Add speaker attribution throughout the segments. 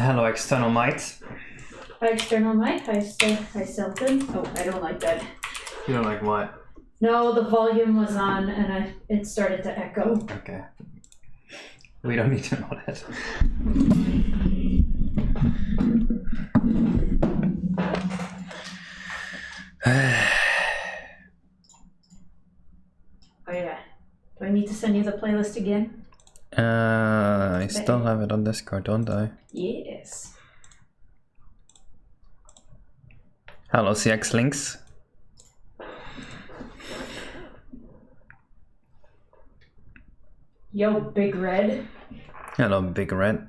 Speaker 1: Hello, external might.
Speaker 2: Hi, external mic. Hi, Selton. Oh, I don't like that.
Speaker 1: You don't like what?
Speaker 2: No, the volume was on and it started to echo.
Speaker 1: Okay. We don't need to know that.
Speaker 2: Oh yeah. Do I need to send you the playlist again?
Speaker 1: I still have it on Discord, don't I?
Speaker 2: Yes.
Speaker 1: Hello, CX Links.
Speaker 2: Yo, Big Red.
Speaker 1: Hello, Big Red.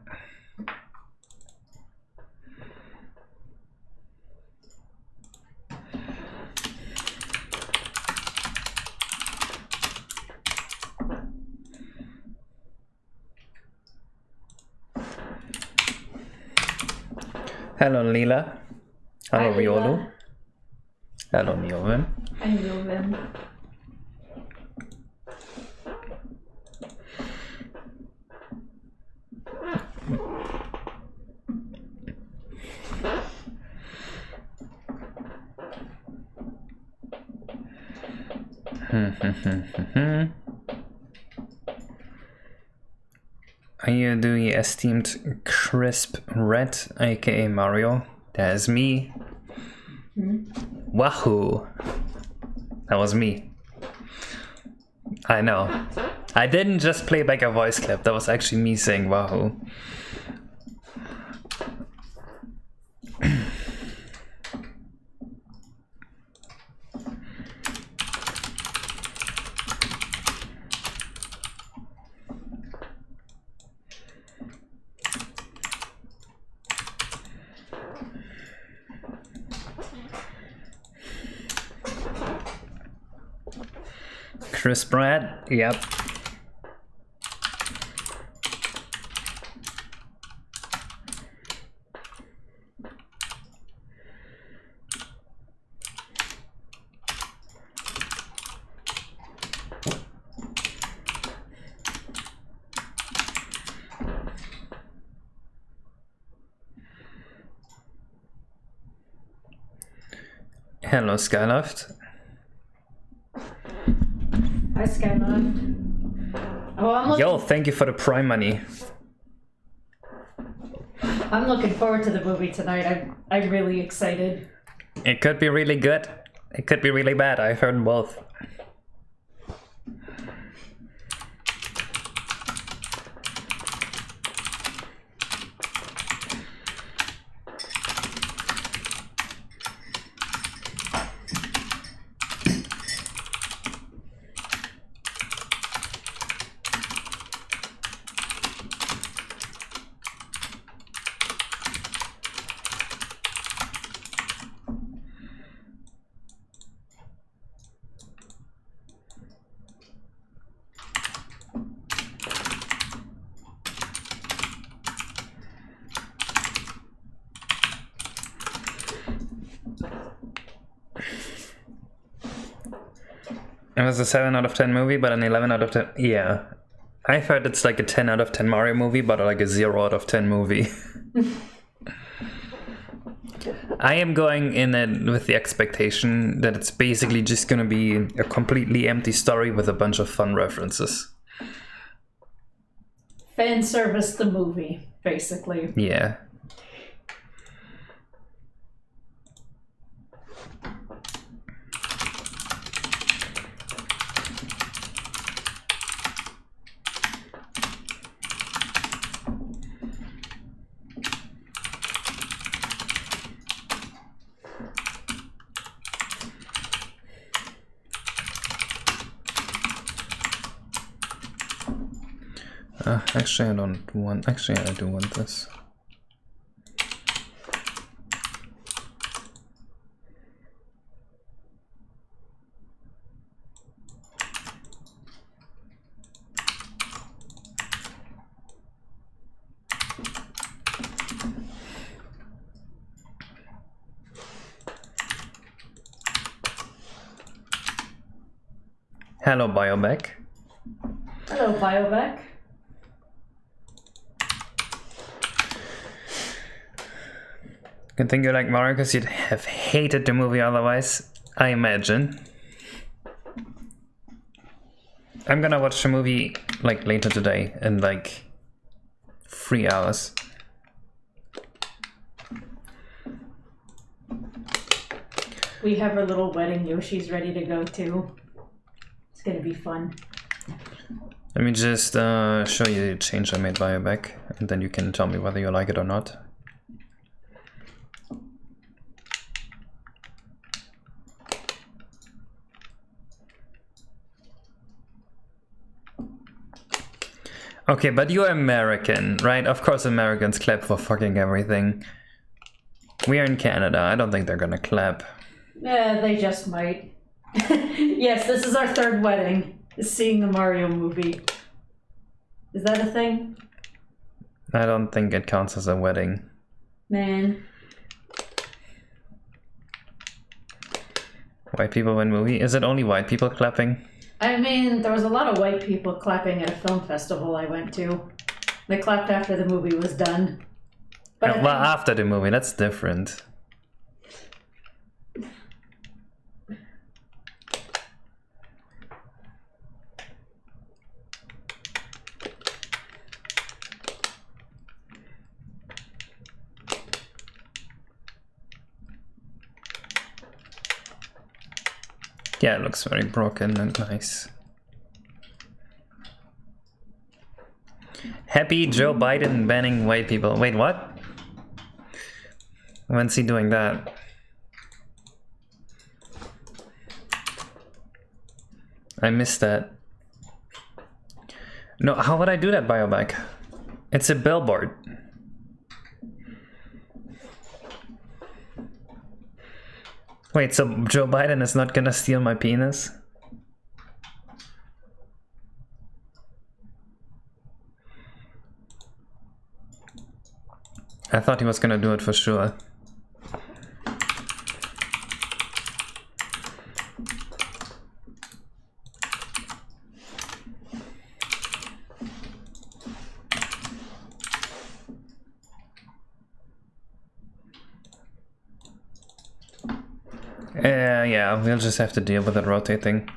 Speaker 1: Hello, Lila. Hello,
Speaker 2: Hi,
Speaker 1: Riolu.
Speaker 2: Lila.
Speaker 1: Hello, Nioven.
Speaker 2: I know them.
Speaker 1: Are you doing esteemed Crisp Red, aka Mario? That's me. Wahoo! That was me. I know. I didn't just play back a voice clip, that was actually me saying wahoo. Crisp Red, yep. Hello, Skyloft.
Speaker 2: Hi, Skyline. Oh,
Speaker 1: Yo, thank you for the Prime money.
Speaker 2: I'm looking forward to the movie tonight. I'm really excited.
Speaker 1: It could be really good. It could be really bad. I've heard both. It was a 7 out of 10 movie, but an 11 out of 10. Yeah. I've heard it's like a 10 out of 10 Mario movie, but like a 0 out of 10 movie. I am going in it with the expectation that it's basically just gonna be a completely empty story with a bunch of fun references.
Speaker 2: Fan service the movie, basically.
Speaker 1: Yeah. Actually, I don't want. Actually, I do want this. Hello, Bioback.
Speaker 2: Hello, Biovac.
Speaker 1: Good thing you like Mario because you'd have hated the movie otherwise, I imagine. I'm gonna watch the movie like later today in like 3 hours.
Speaker 2: We have our little wedding Yoshi's ready to go to. It's gonna be fun.
Speaker 1: Let me just show you the change I made by your back, and then you can tell me whether you like it or not. Okay, but you're American, right? Of course Americans clap for fucking everything. We are in Canada. I don't think they're gonna clap.
Speaker 2: They just might. Yes, this is our third wedding. Is seeing the Mario movie. Is that a thing?
Speaker 1: I don't think it counts as a wedding.
Speaker 2: Man.
Speaker 1: White people win movie? Is it only white people clapping?
Speaker 2: I mean, there was a lot of white people clapping at a film festival I went to. They clapped after the movie was done. But
Speaker 1: Well, after the movie, that's different. Yeah, it looks very broken and nice. Happy Joe Biden banning white people. Wait, what? When's he doing that? I missed that. No, how would I do that, Bioback? It's a billboard. Wait, so Joe Biden is not gonna steal my penis? I thought he was gonna do it for sure. Yeah, we'll just have to deal with it rotating.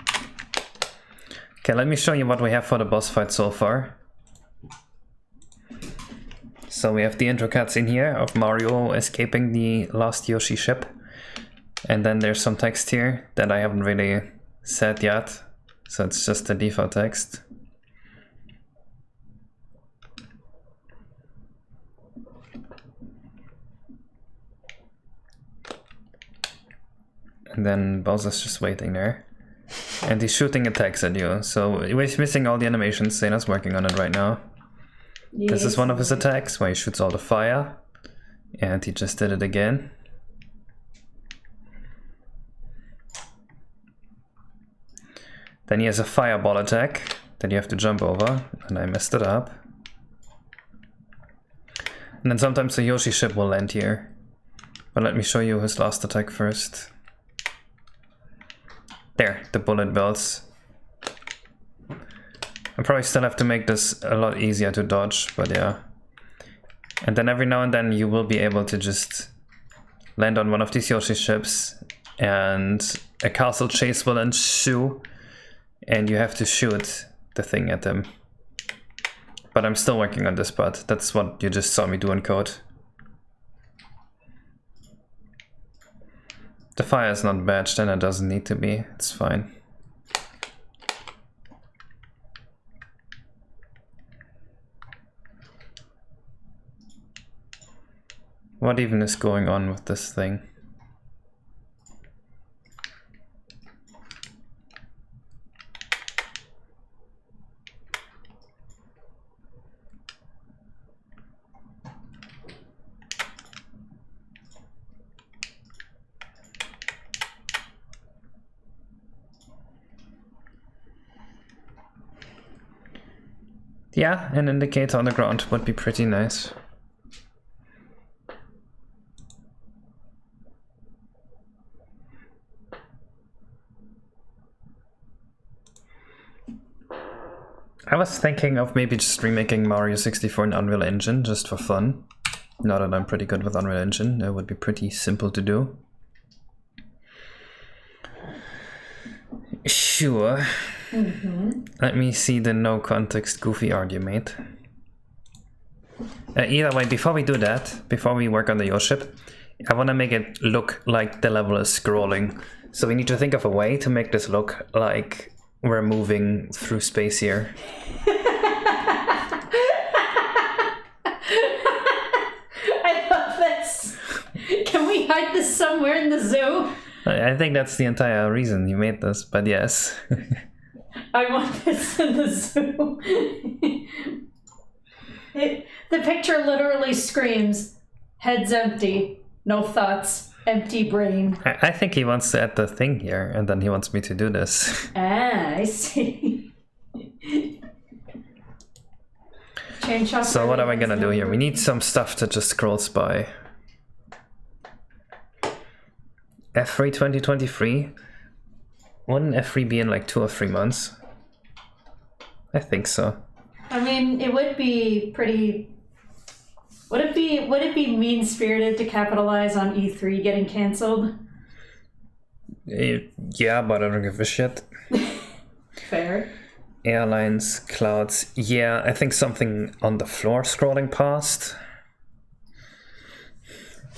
Speaker 1: Okay, let me show you what we have for the boss fight so far. So we have the intro cutscene here of Mario escaping the lost Yoshi ship. And then there's some text here that I haven't really said yet. So it's just the default text. And then Bowser's just waiting there. And he's shooting attacks at you. So he's missing all the animations. Zena's working on it right now. Yes. This is one of his attacks where he shoots all the fire. And he just did it again. Then he has a fireball attack that you have to jump over. And I messed it up. And then sometimes the Yoshi ship will land here. But let me show you his last attack first. There, the bullet bills. I probably still have to make this a lot easier to dodge, but yeah. And then every now and then you will be able to just land on one of these Yoshi ships and a castle chase will ensue and you have to shoot the thing at them. But I'm still working on this part. That's what you just saw me do in code. The fire is not badged and it doesn't need to be, it's fine. What even is going on with this thing? Yeah, an indicator on the ground would be pretty nice. I was thinking of maybe just remaking Mario 64 in Unreal Engine just for fun. Now that I'm pretty good with Unreal Engine, that would be pretty simple to do. Sure. Let me see the no context goofy art you made. Either way, before we do that, before we work on the Yoship, I want to make it look like the level is scrolling. So we need to think of a way to make this look like we're moving through space here.
Speaker 2: I love this. Can we hide this somewhere in the zoo?
Speaker 1: I think that's the entire reason you made this, but yes.
Speaker 2: I want this in the zoo. The picture literally screams, head's empty, no thoughts, empty brain.
Speaker 1: I think he wants to add the thing here, and then he wants me to do this.
Speaker 2: Ah, I see.
Speaker 1: So what am I gonna do here? We need some stuff that just scrolls by. F3 2023? Wouldn't F3 be in like 2 or 3 months? I think so.
Speaker 2: I mean, it would be pretty... Would it be mean-spirited to capitalize on E3 getting cancelled?
Speaker 1: Yeah, but I don't give a shit.
Speaker 2: Fair.
Speaker 1: Airlines, clouds, yeah, I think something on the floor scrolling past.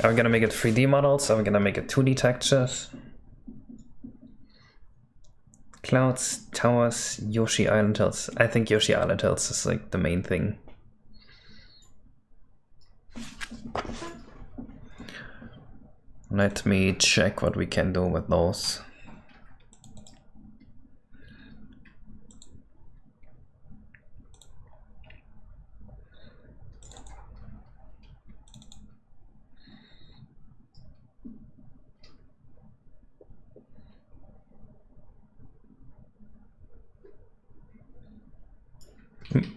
Speaker 1: Are we gonna make it 3D models? Are we gonna make it 2D textures? Clouds, towers, Yoshi Island Hills. I think Yoshi Island Hills is like the main thing. Let me check what we can do with those.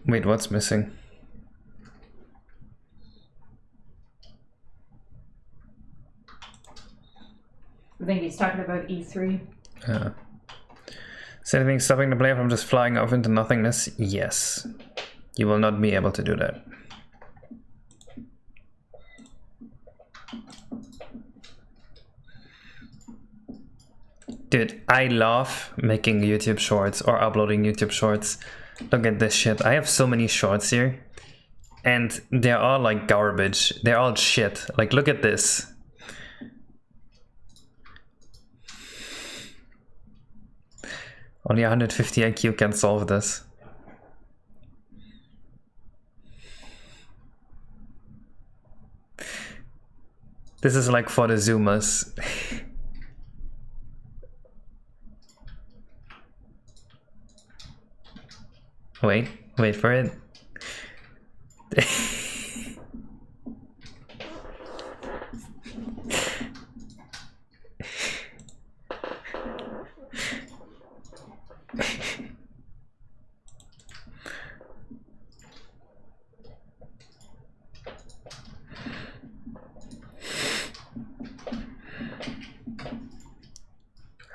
Speaker 1: Wait, what's missing?
Speaker 2: I think he's talking about E3.
Speaker 1: Is anything stopping the player from just flying off into nothingness? Yes. You will not be able to do that. Dude, I love making YouTube shorts or uploading YouTube shorts. Look at this shit. I have so many shorts here. And they're all like garbage. They're all shit. Like, look at this. Only 150 IQ can solve this. This is like for the Zoomers. Wait for it.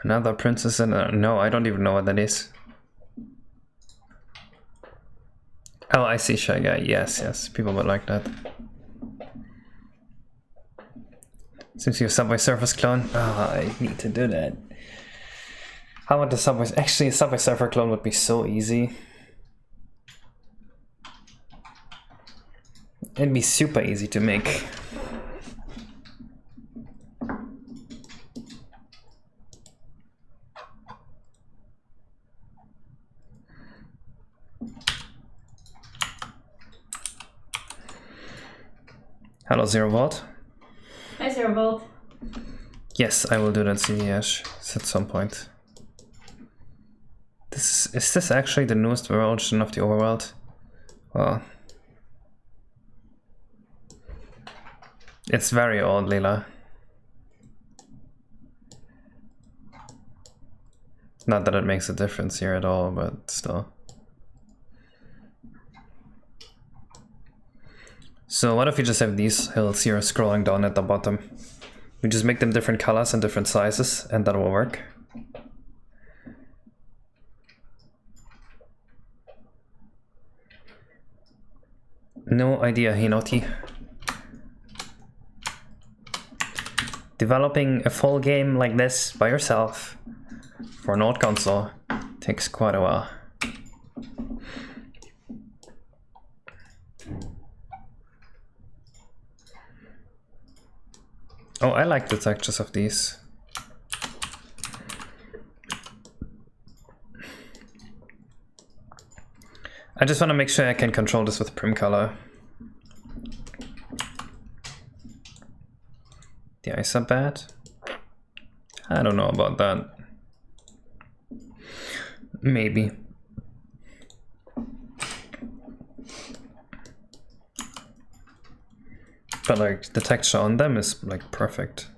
Speaker 1: Another princess and no, I don't even know what that is. Oh, I see, Shy Guy. Yes, people would like that. Seems you're a Subway Surfers clone. I need to do that. How about the Subway? Actually, a Subway Surfer clone would be so easy. It'd be super easy to make. Hello, Zero Volt.
Speaker 2: Hi, Zero Volt.
Speaker 1: Yes, I will do that CDH at some point. Is this actually the newest version of the overworld? Well, it's very old, Leela. Not that it makes a difference here at all, but still. So what if we just have these hills here scrolling down at the bottom? We just make them different colors and different sizes, and that will work. No idea, Hinoti. developing a full game like this by yourself for an old console takes quite a while. Oh, I like the textures of these. I just want to make sure I can control this with Primcolor. The eyes are bad? I don't know about that. Maybe. But like the texture on them is like perfect.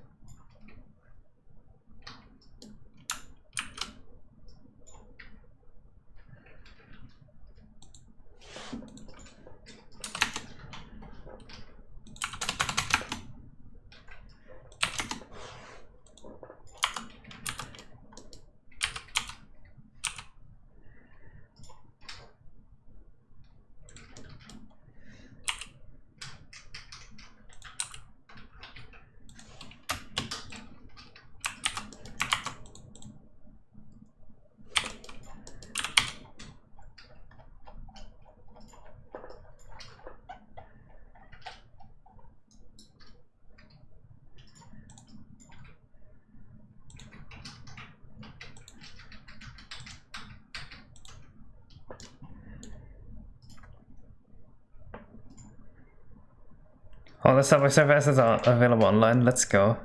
Speaker 1: All the Subway Surfaces are available online, let's go.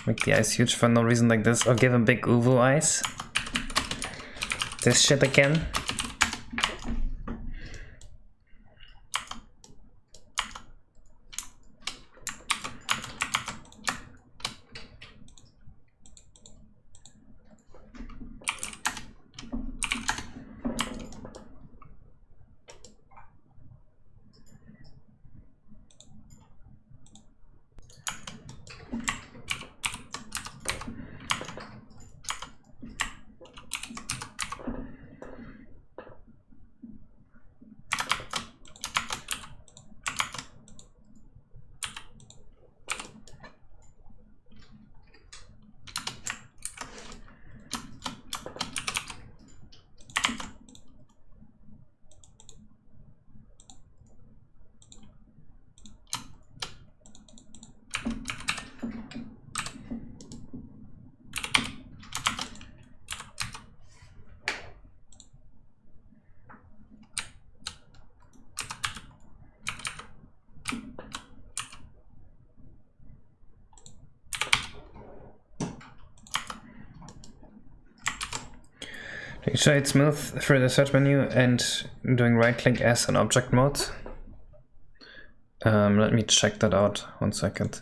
Speaker 1: Make the eyes huge for no reason like this, or give him big uwu eyes. This shit again. Shade smooth through the search menu and doing right click S in object mode. Let me check that out, 1 second.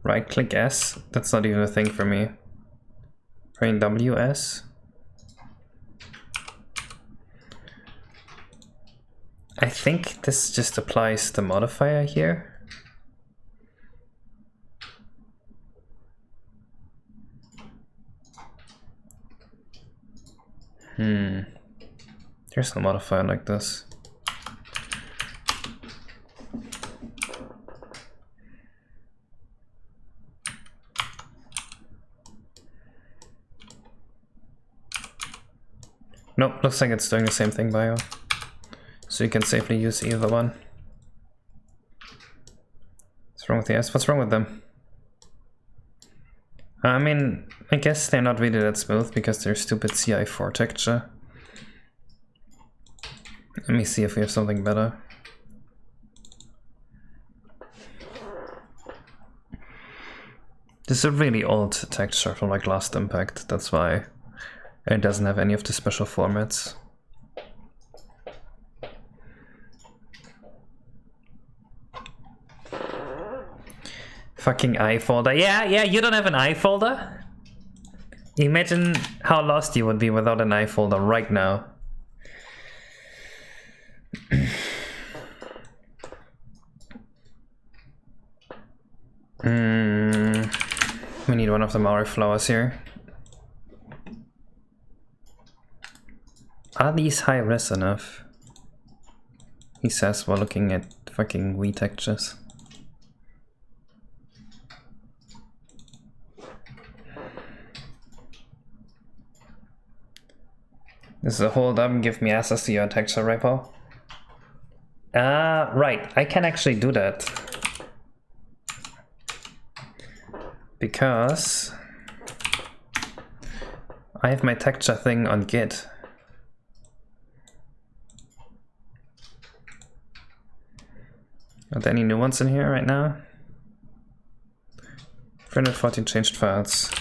Speaker 1: Right click S, that's not even a thing for me. Praying WS. I think this just applies the modifier here. There's no modifier like this. Nope, looks like it's doing the same thing, Bio. So you can safely use either one. What's wrong with the eyes? What's wrong with them? I mean, I guess they're not really that smooth because they're stupid CI4 texture. Let me see if we have something better. This is a really old texture from like Last Impact, that's why it doesn't have any of the special formats. Fucking eye folder. Yeah, you don't have an eye folder? Imagine how lost you would be without an eye folder right now. We need one of the Maori flowers here. Are these high res enough? He says while looking at fucking Wii textures. This is a hold up and give me access to your texture repo. Right, I can actually do that. Because I have my texture thing on Git. Are there any new ones in here right now? 314 changed files.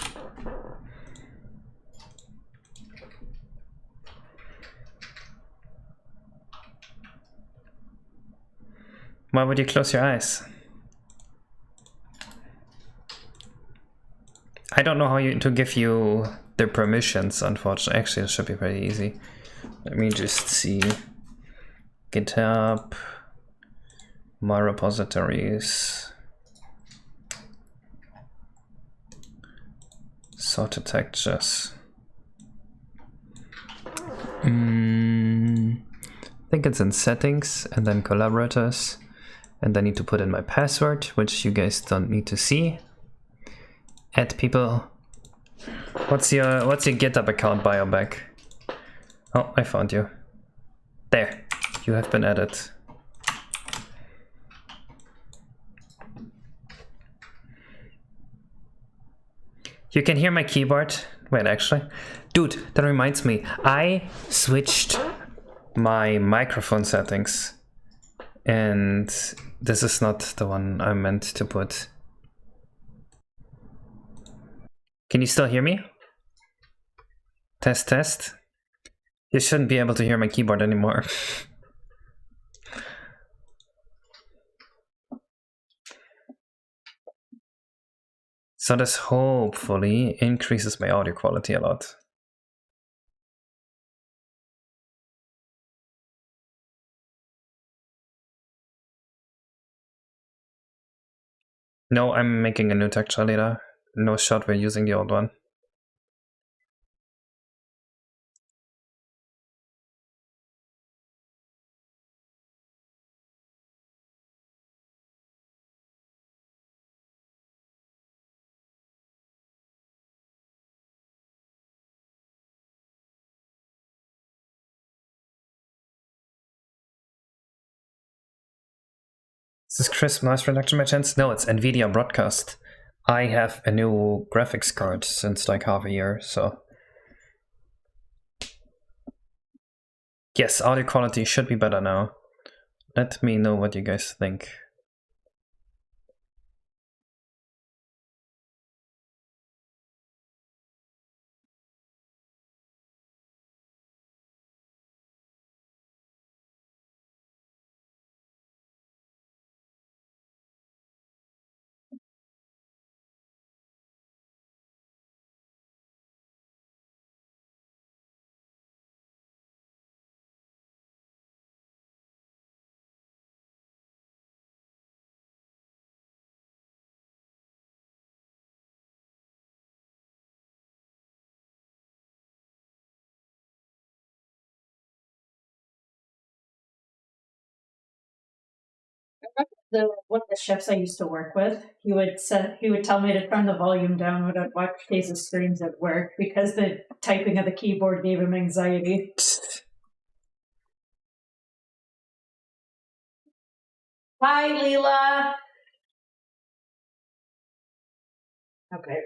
Speaker 1: Why would you close your eyes? I don't know how to give you the permissions, unfortunately. Actually, it should be pretty easy. Let me just see. GitHub, my repositories, sorted textures. I think it's in settings and then collaborators. And I need to put in my password, which you guys don't need to see. Add people. What's your GitHub account bio back? Oh, I found you. There, you have been added. You can hear my keyboard. Wait, actually. Dude, that reminds me. I switched my microphone settings. And this is not the one I meant to put. Can you still hear me? Test, test. You shouldn't be able to hear my keyboard anymore. So this hopefully increases my audio quality a lot. No, I'm making a new texture later. No shot, we're using the old one. Is this crisp noise reduction by chance? No, it's NVIDIA Broadcast. I have a new graphics card since like half a year, so. Yes, audio quality should be better now. Let me know what you guys think.
Speaker 2: One of the chefs I used to work with, he would tell me to turn the volume down when I'd watch his streams at work because the typing of the keyboard gave him anxiety. Hi, Leela. Okay.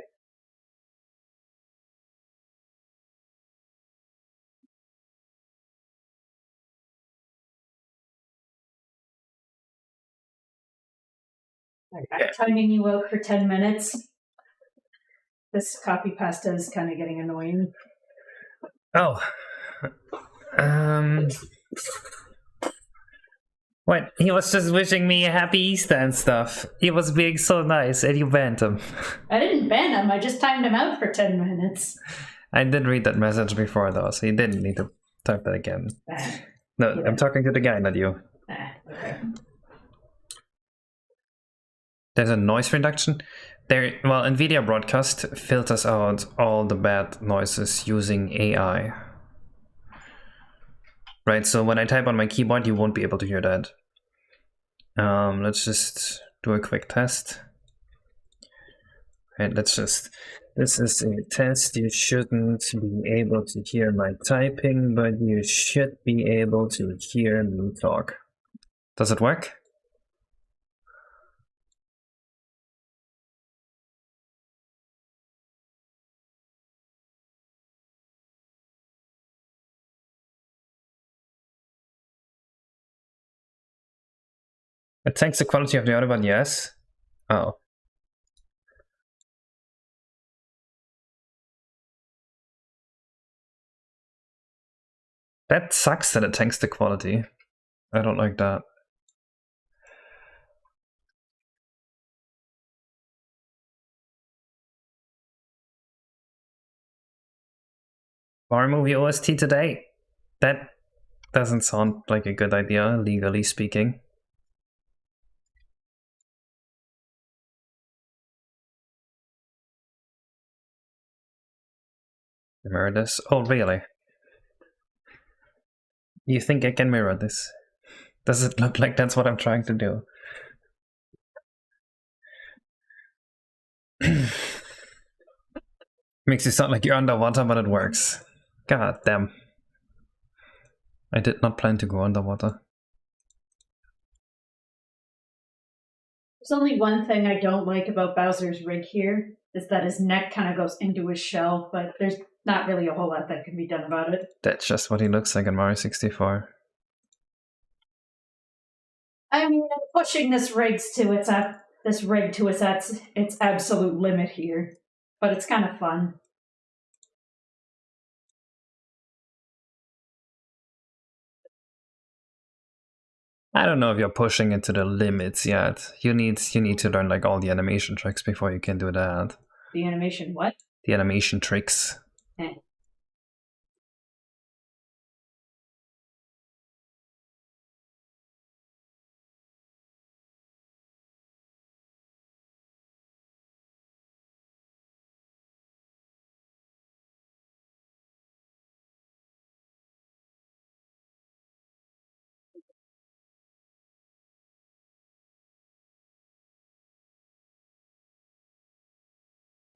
Speaker 2: I'm timing you out for 10 minutes. This copy pasta is kind of getting annoying.
Speaker 1: Oh. What? He was just wishing me a happy Easter and stuff. He was being so nice and you banned him.
Speaker 2: I didn't ban him, I just timed him out for 10 minutes.
Speaker 1: I did read that message before though, so you didn't need to type that again. No, yeah. I'm talking to the guy, not you.
Speaker 2: Okay.
Speaker 1: There's a noise reduction. Well, NVIDIA Broadcast filters out all the bad noises using AI. right? So when I type on my keyboard, you won't be able to hear that. Let's just do a quick test. Right, this is a test. You shouldn't be able to hear my typing, but you should be able to hear me talk. Does it work? It tanks the quality of the audio, but yes. Oh. That sucks that it tanks the quality. I don't like that. Horror movie OST today? That doesn't sound like a good idea, legally speaking. Mirror this? Oh, really? You think I can mirror this? Does it look like that's what I'm trying to do? Makes you sound like you're underwater, but it works. God damn. I did not plan to go underwater.
Speaker 2: There's only one thing I don't like about Bowser's rig here, is that his neck kind of goes into his shell, but there's not really a whole lot that can be done about it.
Speaker 1: That's just what he looks like in Mario 64.
Speaker 2: I mean, I'm pushing this rig to its absolute limit here, but it's kind of fun.
Speaker 1: I don't know if you're pushing it to the limits yet. You need to learn like all the animation tricks before you can do that.
Speaker 2: The animation what?
Speaker 1: The animation tricks.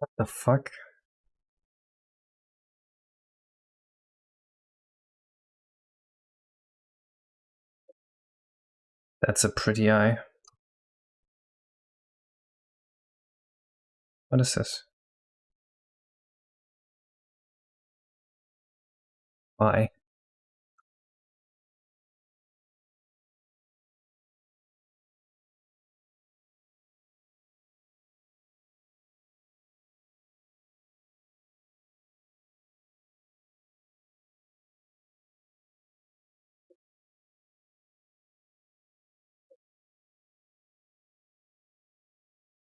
Speaker 1: What the fuck? That's a pretty eye. What is this? Why?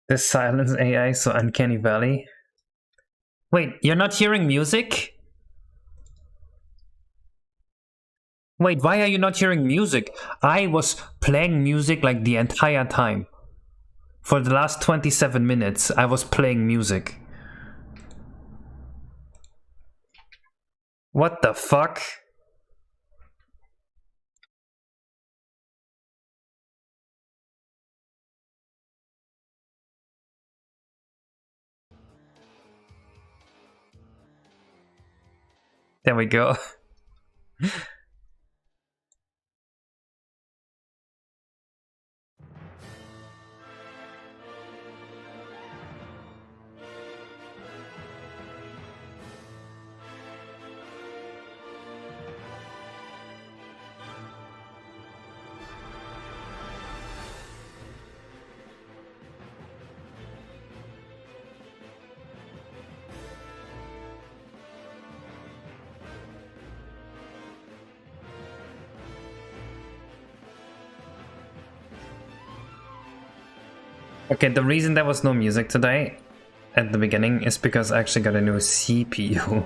Speaker 1: This silence AI so uncanny valley. Wait, you're not hearing music? Wait, why are you not hearing music? I was playing music like the entire time. For the last 27 minutes, I was playing music. What the fuck? There we go. Okay, the reason there was no music today at the beginning is because I actually got a new CPU.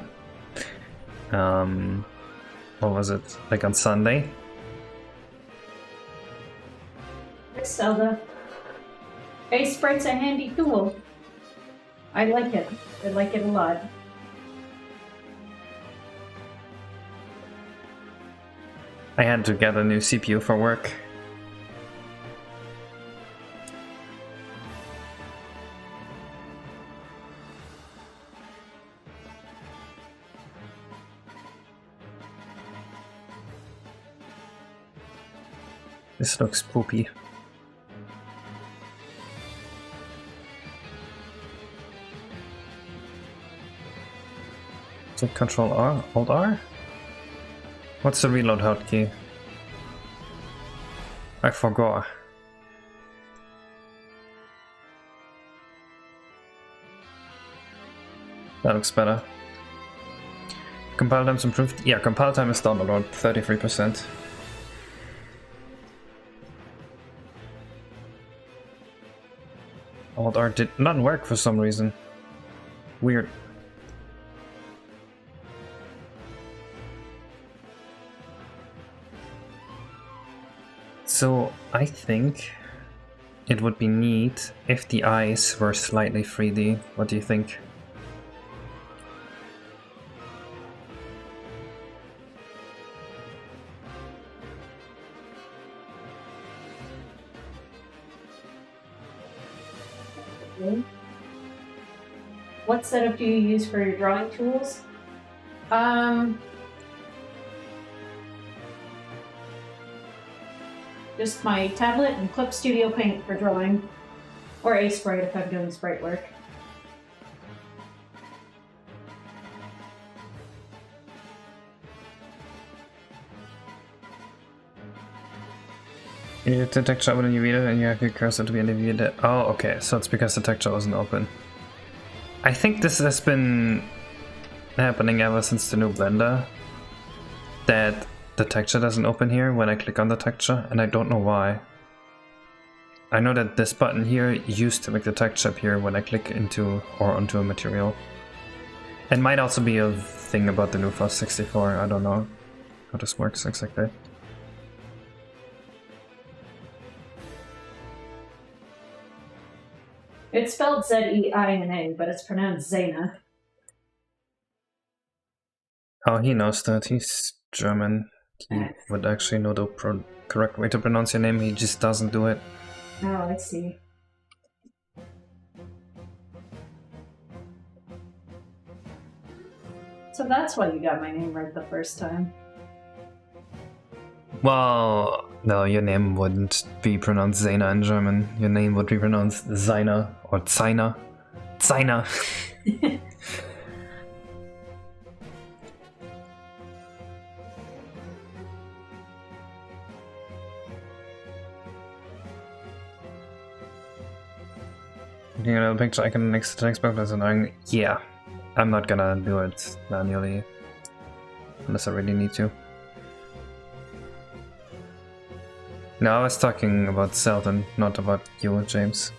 Speaker 1: What was it? Like on Sunday?
Speaker 2: Zelda. Face Sprite's a handy tool. I like it. I like it a lot.
Speaker 1: I had to get a new CPU for work. This looks poopy. Is it Control R? Alt R? What's the reload hotkey? I forgot. That looks better. Compile time's improved. Yeah, compile time is down around 33%. Alt R did not work for some reason. Weird. So I think it would be neat if the eyes were slightly 3D. What do you think?
Speaker 2: What setup do you use for your drawing tools? Just my tablet and Clip Studio Paint for drawing, or A-Sprite if I'm doing sprite work.
Speaker 1: You need the texture when you read it and you have your cursor to be individuated. Oh, okay, so it's because the texture wasn't open. I think this has been happening ever since the new Blender, that the texture doesn't open here when I click on the texture, and I don't know why. I know that this button here used to make the texture appear when I click into or onto a material. It might also be a thing about the new FOSS64, I don't know how this works exactly.
Speaker 2: It's spelled Z-E-I-N-A, but it's pronounced Zena.
Speaker 1: Oh, he knows that. He's German. He would actually know the correct way to pronounce your name, he just doesn't do it.
Speaker 2: Oh, I see. So that's why you got my name right the first time.
Speaker 1: Well, no, your name wouldn't be pronounced Zena in German. Your name would be pronounced Zeiner or Zeiner. Zeiner. You know, the picture icon next to the text box is annoying. Yeah, I'm not gonna do it manually unless I really need to. No, I was talking about Selden, not about you, James.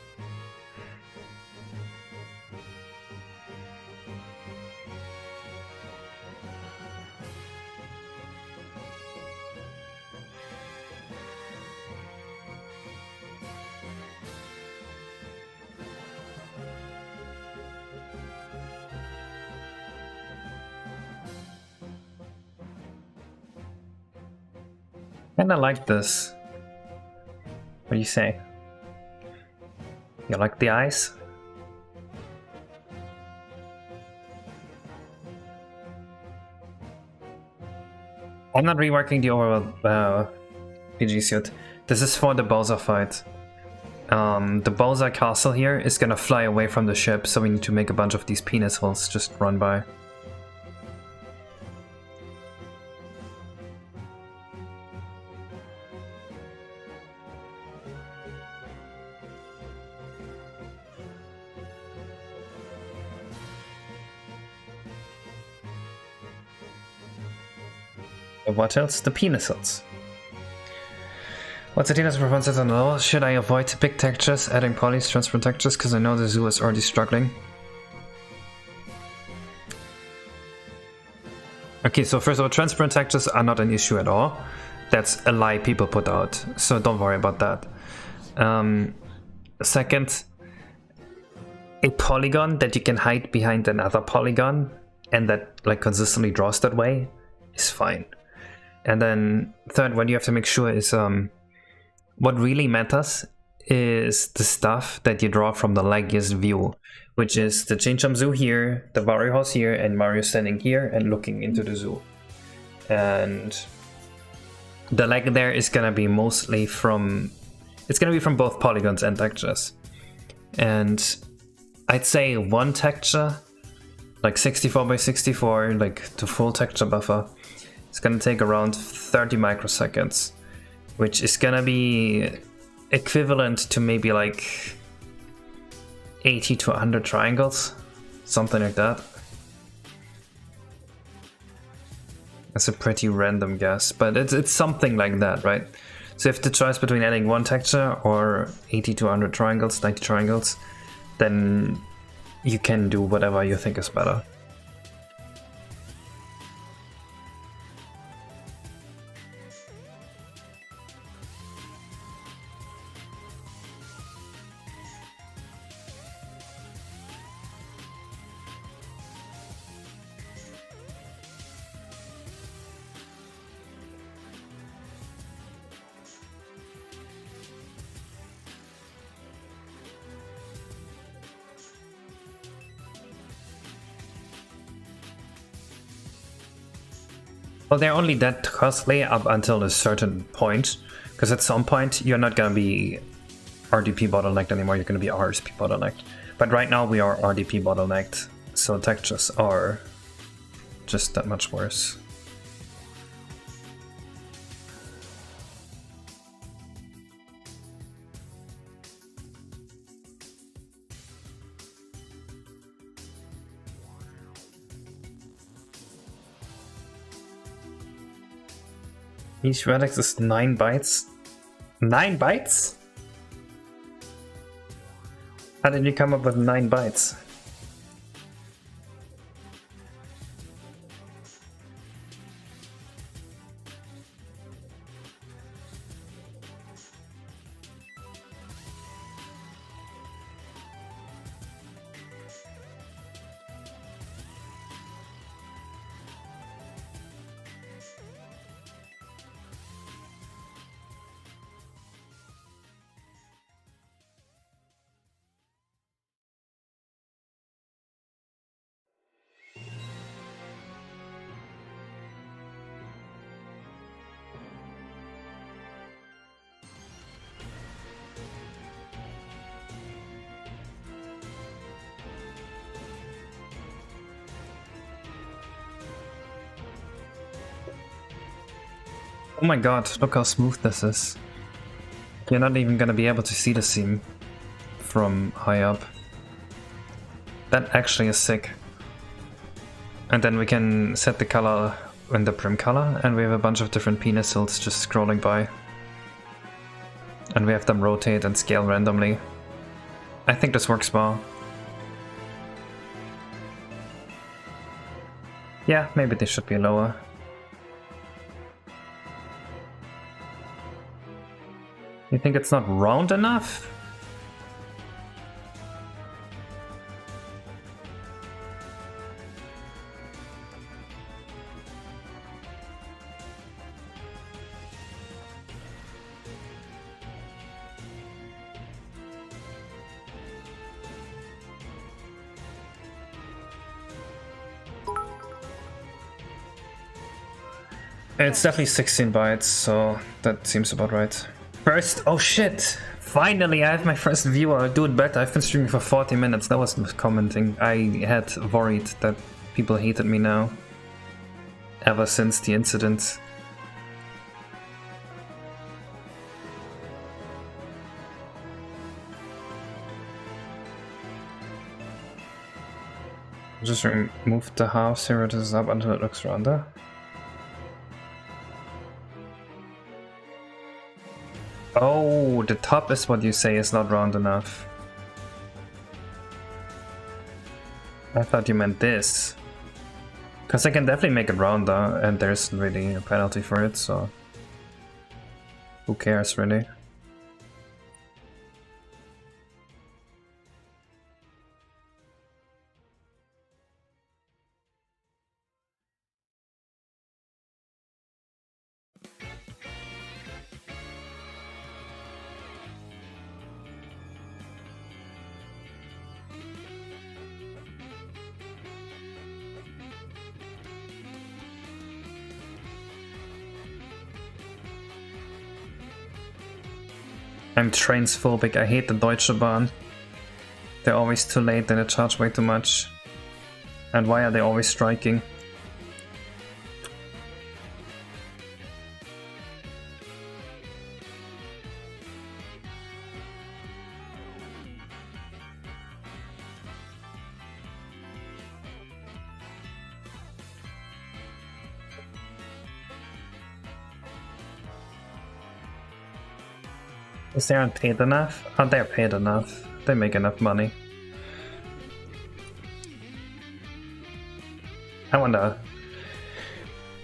Speaker 1: Kinda like this. What do you say? You like the eyes? I'm not reworking the overall PG suit. This is for the Bowser fight. The Bowser castle here is gonna fly away from the ship, so we need to make a bunch of these penis holes just run by. What else? The penis holes. What's the TNS performance on the low? Should I avoid big textures, adding polys, transparent textures, because I know the zoo is already struggling? Okay, so first of all, transparent textures are not an issue at all. That's a lie people put out, so don't worry about that. Second, a polygon that you can hide behind another polygon and that like consistently draws that way is fine. And then third, what you have to make sure is what really matters is the stuff that you draw from the laggiest view, which is the Chain Jump Zoo here, the Wario House here, and Mario standing here and looking into the zoo. And the lag there is gonna be mostly from, it's gonna be from both polygons and textures. And I'd say one texture, like 64 by 64, like the full texture buffer, it's gonna take around 30 microseconds, which is gonna be equivalent to maybe like 80 to 100 triangles, something like that. That's a pretty random guess, but it's something like that, right? So if the choice between adding one texture or 80 to 100 triangles, 90 triangles, then you can do whatever you think is better. Well, they're only that costly up until a certain point, because at some point you're not going to be RDP bottlenecked anymore, you're going to be RSP bottlenecked. But right now we are RDP bottlenecked, so textures are just that much worse. Each vertex is 9 bytes. 9 bytes? How did you come up with 9 bytes? Oh my god, look how smooth this is. You're not even gonna be able to see the seam from high up. That actually is sick. And then we can set the color in the prim color, and we have a bunch of different penis hills just scrolling by. And we have them rotate and scale randomly. I think this works well. Yeah, maybe they should be lower. You think it's not round enough? It's definitely 16 bytes, so that seems about right. First, oh shit! Finally, I have my first viewer. I'll do it better. I've been streaming for 40 minutes. That was commenting. I had worried that people hated me now. Ever since the incident. Just remove the half, zero this up until it looks rounder. Oh, the top is what you say is not round enough. I thought you meant this. Because I can definitely make it rounder, and there's really a penalty for it, so... Who cares, really? I'm transphobic. I hate the Deutsche Bahn. They're always too late, and they charge way too much. And why are they always striking? Is they aren't paid enough? Oh, they're paid enough. They make enough money. I wonder,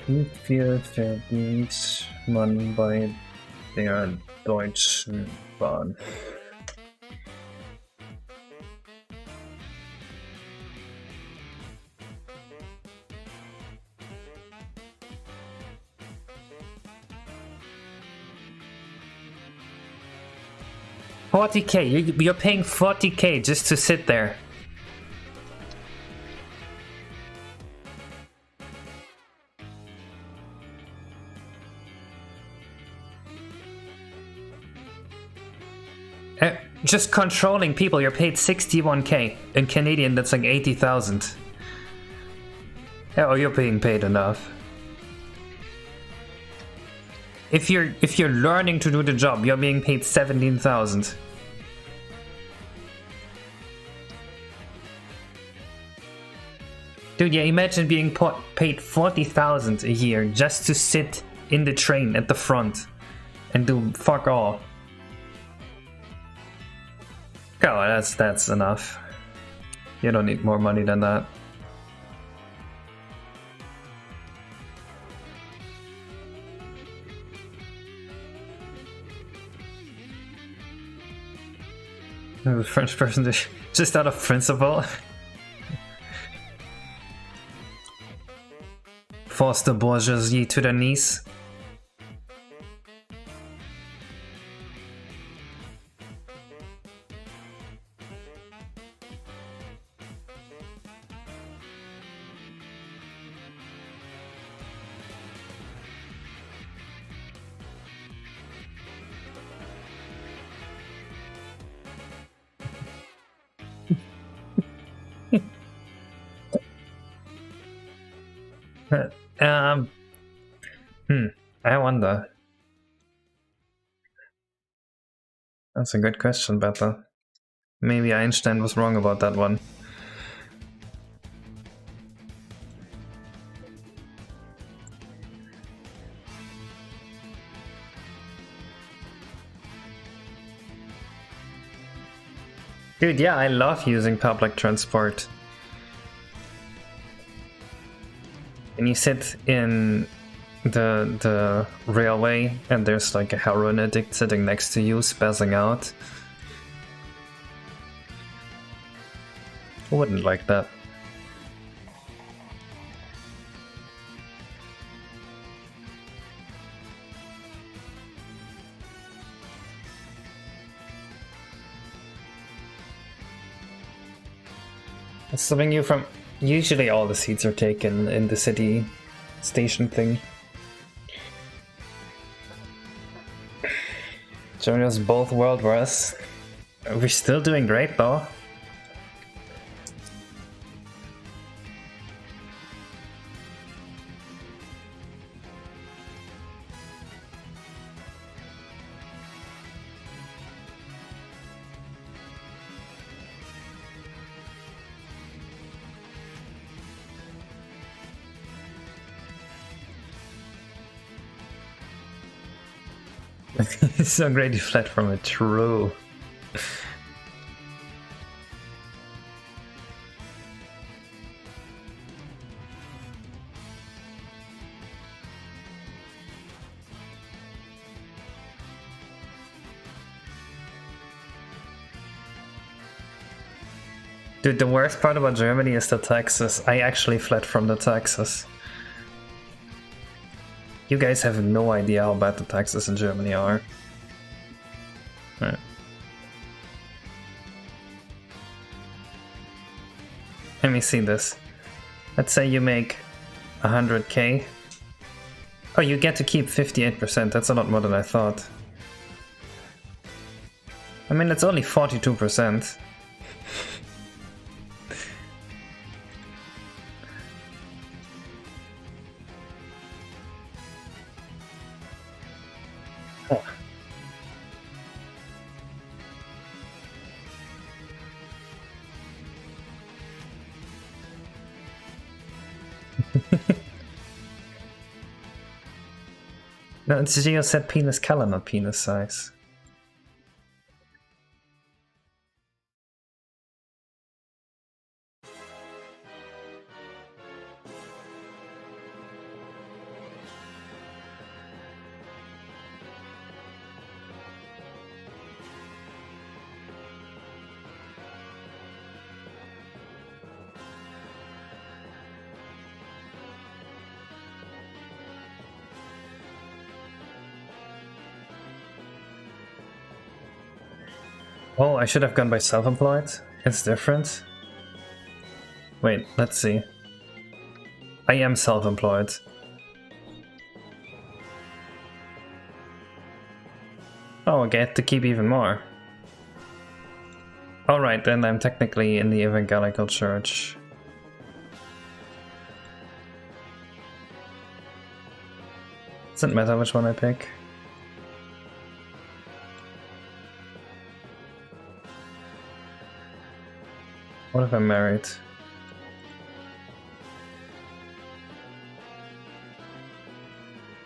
Speaker 1: wie viel verdient man bei der Deutschen Bahn? $40K, you're paying $40K just to sit there. Just controlling people, you're paid 61K. In Canadian, that's like 80,000. Oh, you're being paid enough. If you're learning to do the job, you're being paid 17,000. Dude, yeah, imagine being paid 40,000 a year just to sit in the train at the front and do fuck all. Oh, that's enough. You don't need more money than that. The French person just out of principle. Force the bourgeoisie to their knees. I wonder. That's a good question, Beta. Maybe Einstein was wrong about that one. Dude, yeah, I love using public transport. And you sit in the railway and there's like a heroin addict sitting next to you, spazzing out. I wouldn't like that. It's stopping you from... Usually all the seats are taken in the city station thing. Showing us both world wars. We're still doing great though. It's so great you fled from it, true. Dude, the worst part about Germany is the taxes. I actually fled from the taxes. You guys have no idea how bad the taxes in Germany are. Right. Let me see this. Let's say you make 100K. Oh, you get to keep 58%. That's a lot more than I thought. I mean, it's only 42%. Oh. No, it's Geo said penis color, not penis size. Oh, I should have gone by self-employed. It's different. Wait, let's see. I am self-employed. Oh, I get to keep even more. Alright, then I'm technically in the Evangelical Church. Doesn't matter which one I pick. What if I'm married?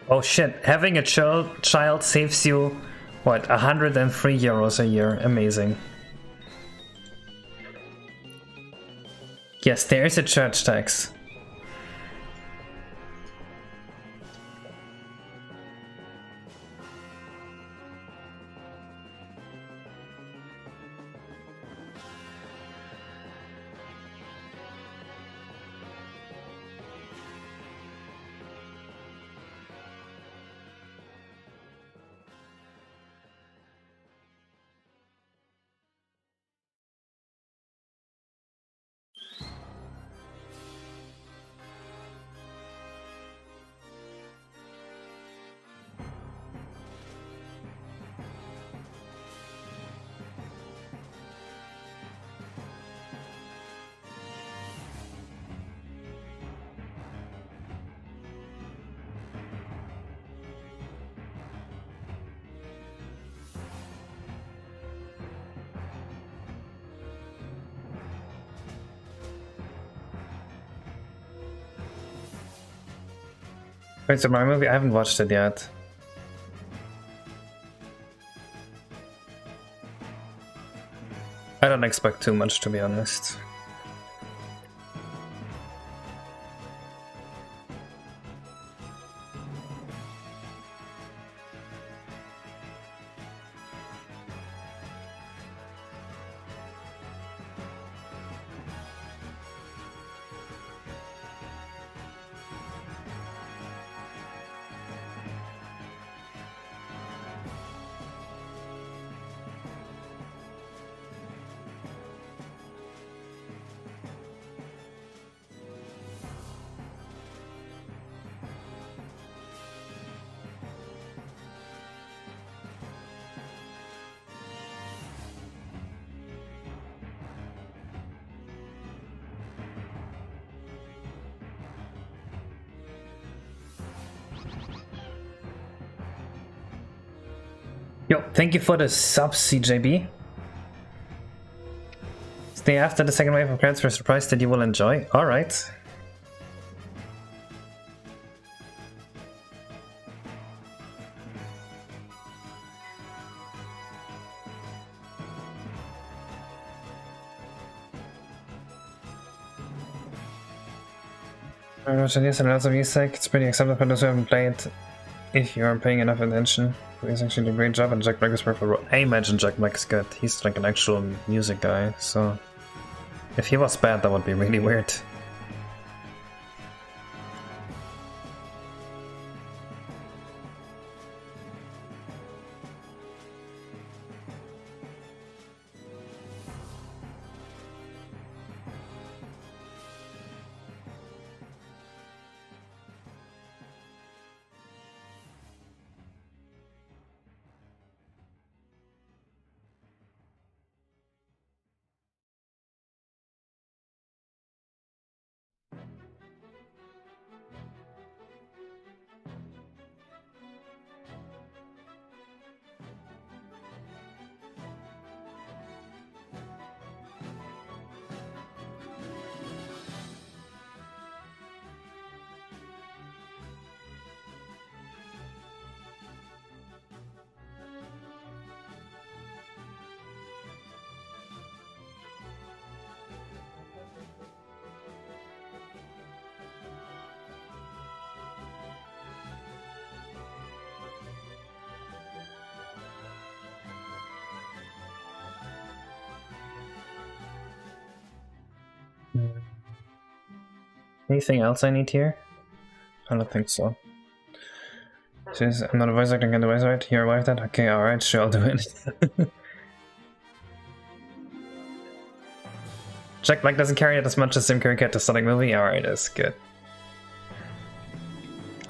Speaker 1: Oh shit, having a child saves you, what, 103 euros a year. Amazing. Yes, there is a church tax. Wait, so my movie? I haven't watched it yet. I don't expect too much, to be honest. Yo, thank you for the sub, CJB. Stay after the second wave of credits for a surprise that you will enjoy. Alright. Chinese and lots of music. It's pretty acceptable for those who haven't played. If you aren't paying enough attention, he's actually doing a great job, and Jack Black is perfect. I imagine Jack Black is good. He's like an actual music guy, so if he was bad, that would be really weird. Anything else I need here? I don't think so. Jeez, I'm not a voice actor, can the voice act? You arrived at? Okay, alright, sure, I'll do it. Jack Black doesn't carry it as much as Jim Carrey cat the Sonic movie? Alright, that's good.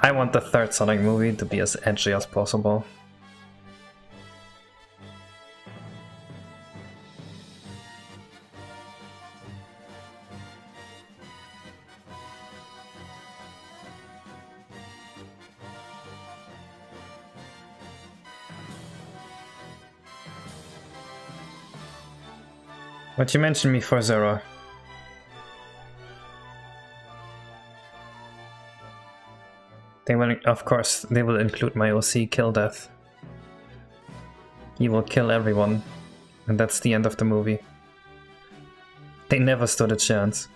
Speaker 1: I want the third Sonic movie to be as edgy as possible. What you mentioned me for, Zero? They will, of course, they will include my OC kill death. He will kill everyone, and that's the end of the movie. They never stood a chance.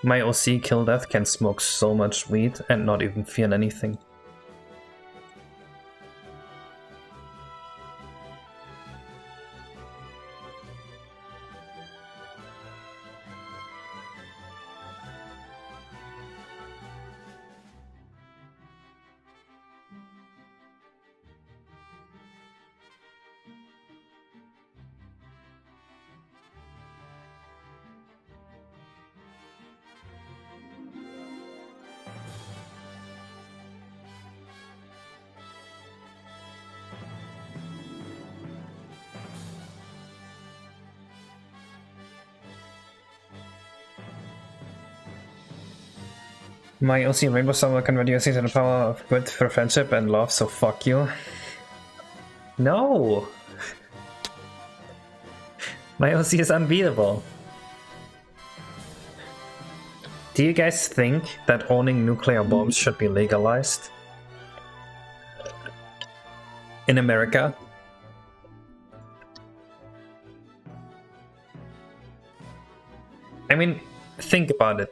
Speaker 1: My OC kill death can smoke so much weed and not even feel anything. My OC Rainbow Song will convert UC to the power of good for friendship and love, so fuck you. No! My OC is unbeatable. Do you guys think that owning nuclear bombs should be legalized? In America? I mean, think about it.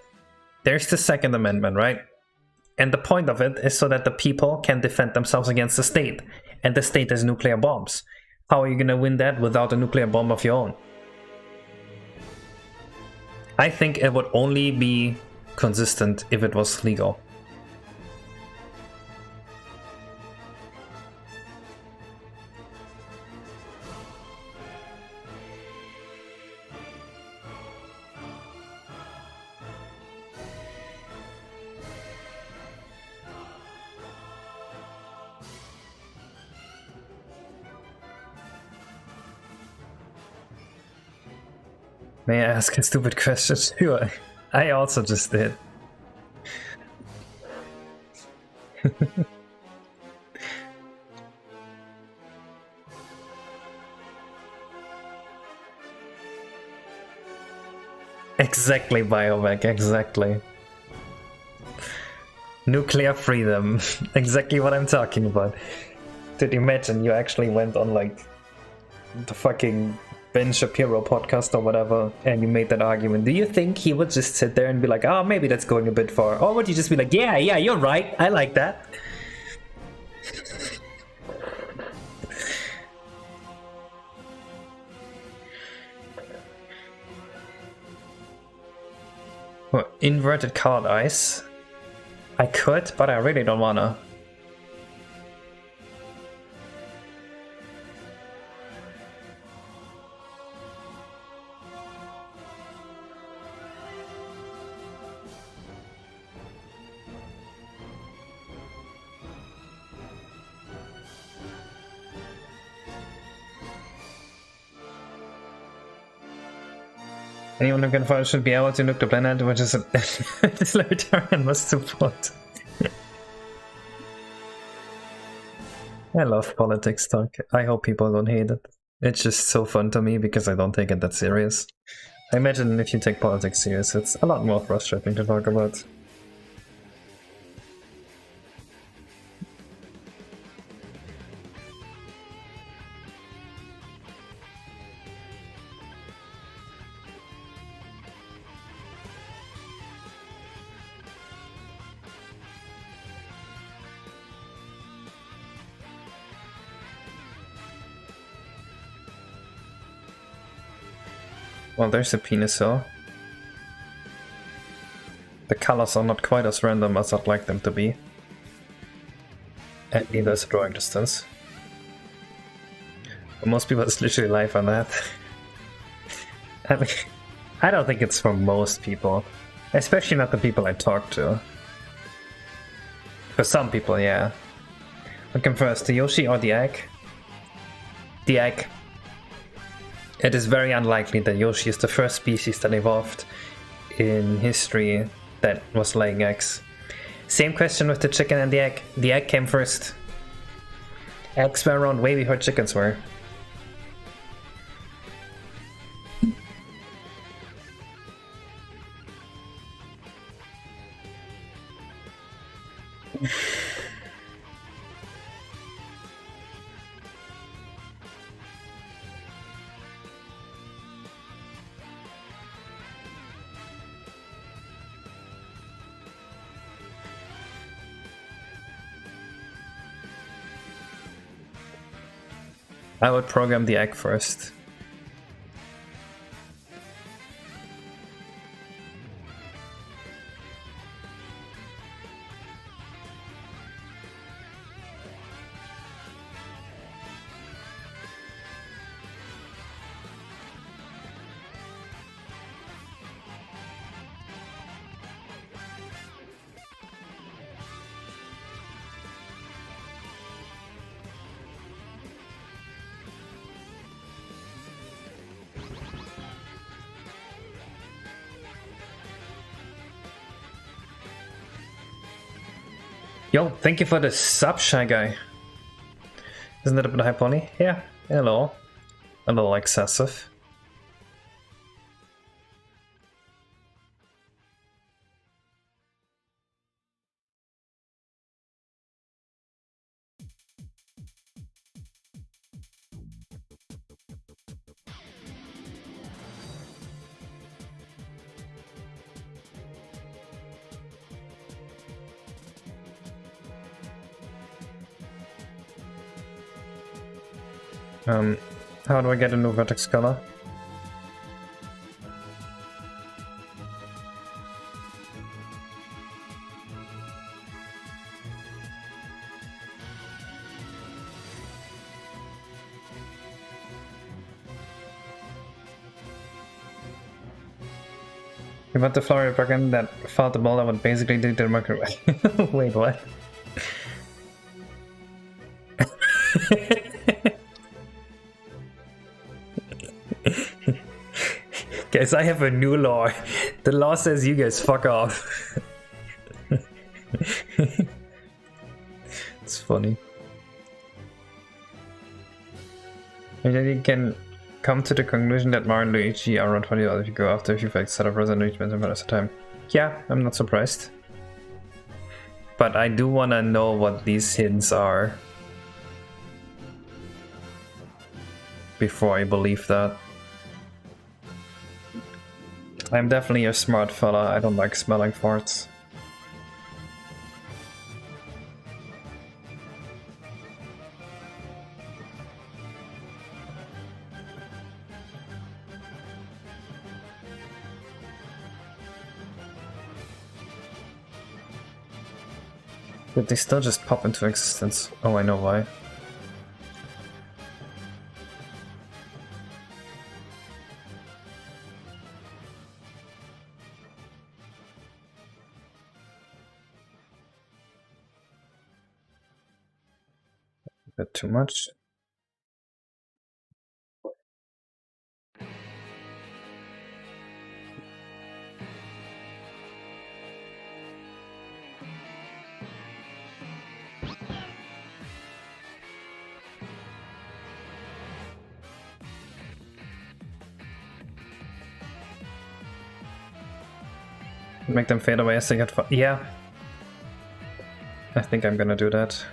Speaker 1: There's the Second Amendment, right? And the point of it is so that the people can defend themselves against the state. And the state has nuclear bombs. How are you gonna win that without a nuclear bomb of your own? I think it would only be consistent if it was legal. May I ask a stupid question? Sure. I also just did. Exactly, Biovec, exactly. Nuclear freedom. Exactly what I'm talking about. Dude, imagine you actually went on like the fucking Ben Shapiro podcast or whatever, and you made that argument. Do you think he would just sit there and be like, oh, maybe that's going a bit far? Or would you just be like, yeah, you're right, I like that? What, inverted colored eyes? I could, but I really don't wanna. Anyone who can find should be able to nuke the planet, which is this libertarian must support. I love politics talk. I hope people don't hate it. It's just so fun to me because I don't take it that serious. I imagine if you take politics serious, it's a lot more frustrating to talk about. Well, there's a penis hill. The colors are not quite as random as I'd like them to be. And neither is drawing distance. But most people just literally live on that. I mean, I don't think it's for most people. Especially not the people I talk to. For some people, yeah. What came first, the Yoshi or the egg? The egg. It is very unlikely that Yoshi is the first species that evolved in history that was laying eggs. Same question with the chicken and the egg. The egg came first. Eggs were around way before chickens were. I would program the egg first. Yo, thank you for the sub, Shy Guy. Isn't that a bit high, Pony? Yeah, hello. A little excessive. How do I get a new vertex color? You want the flower plugin that fought the ball that would basically do the microwave. Wait, what? Guys, I have a new law. The law says you guys fuck off. It's funny. And then you can come to the conclusion that Mario and Luigi are around 20 if you go after a few facts set up Resident Evil and of time. Yeah, I'm not surprised. But I do want to know what these hints are before I believe that. I'm definitely a smart fella, I don't like smelling farts. But they still just pop into existence. Oh, I know why. A bit too much. Make them fade away as they get far. Yeah. I think I'm gonna do that.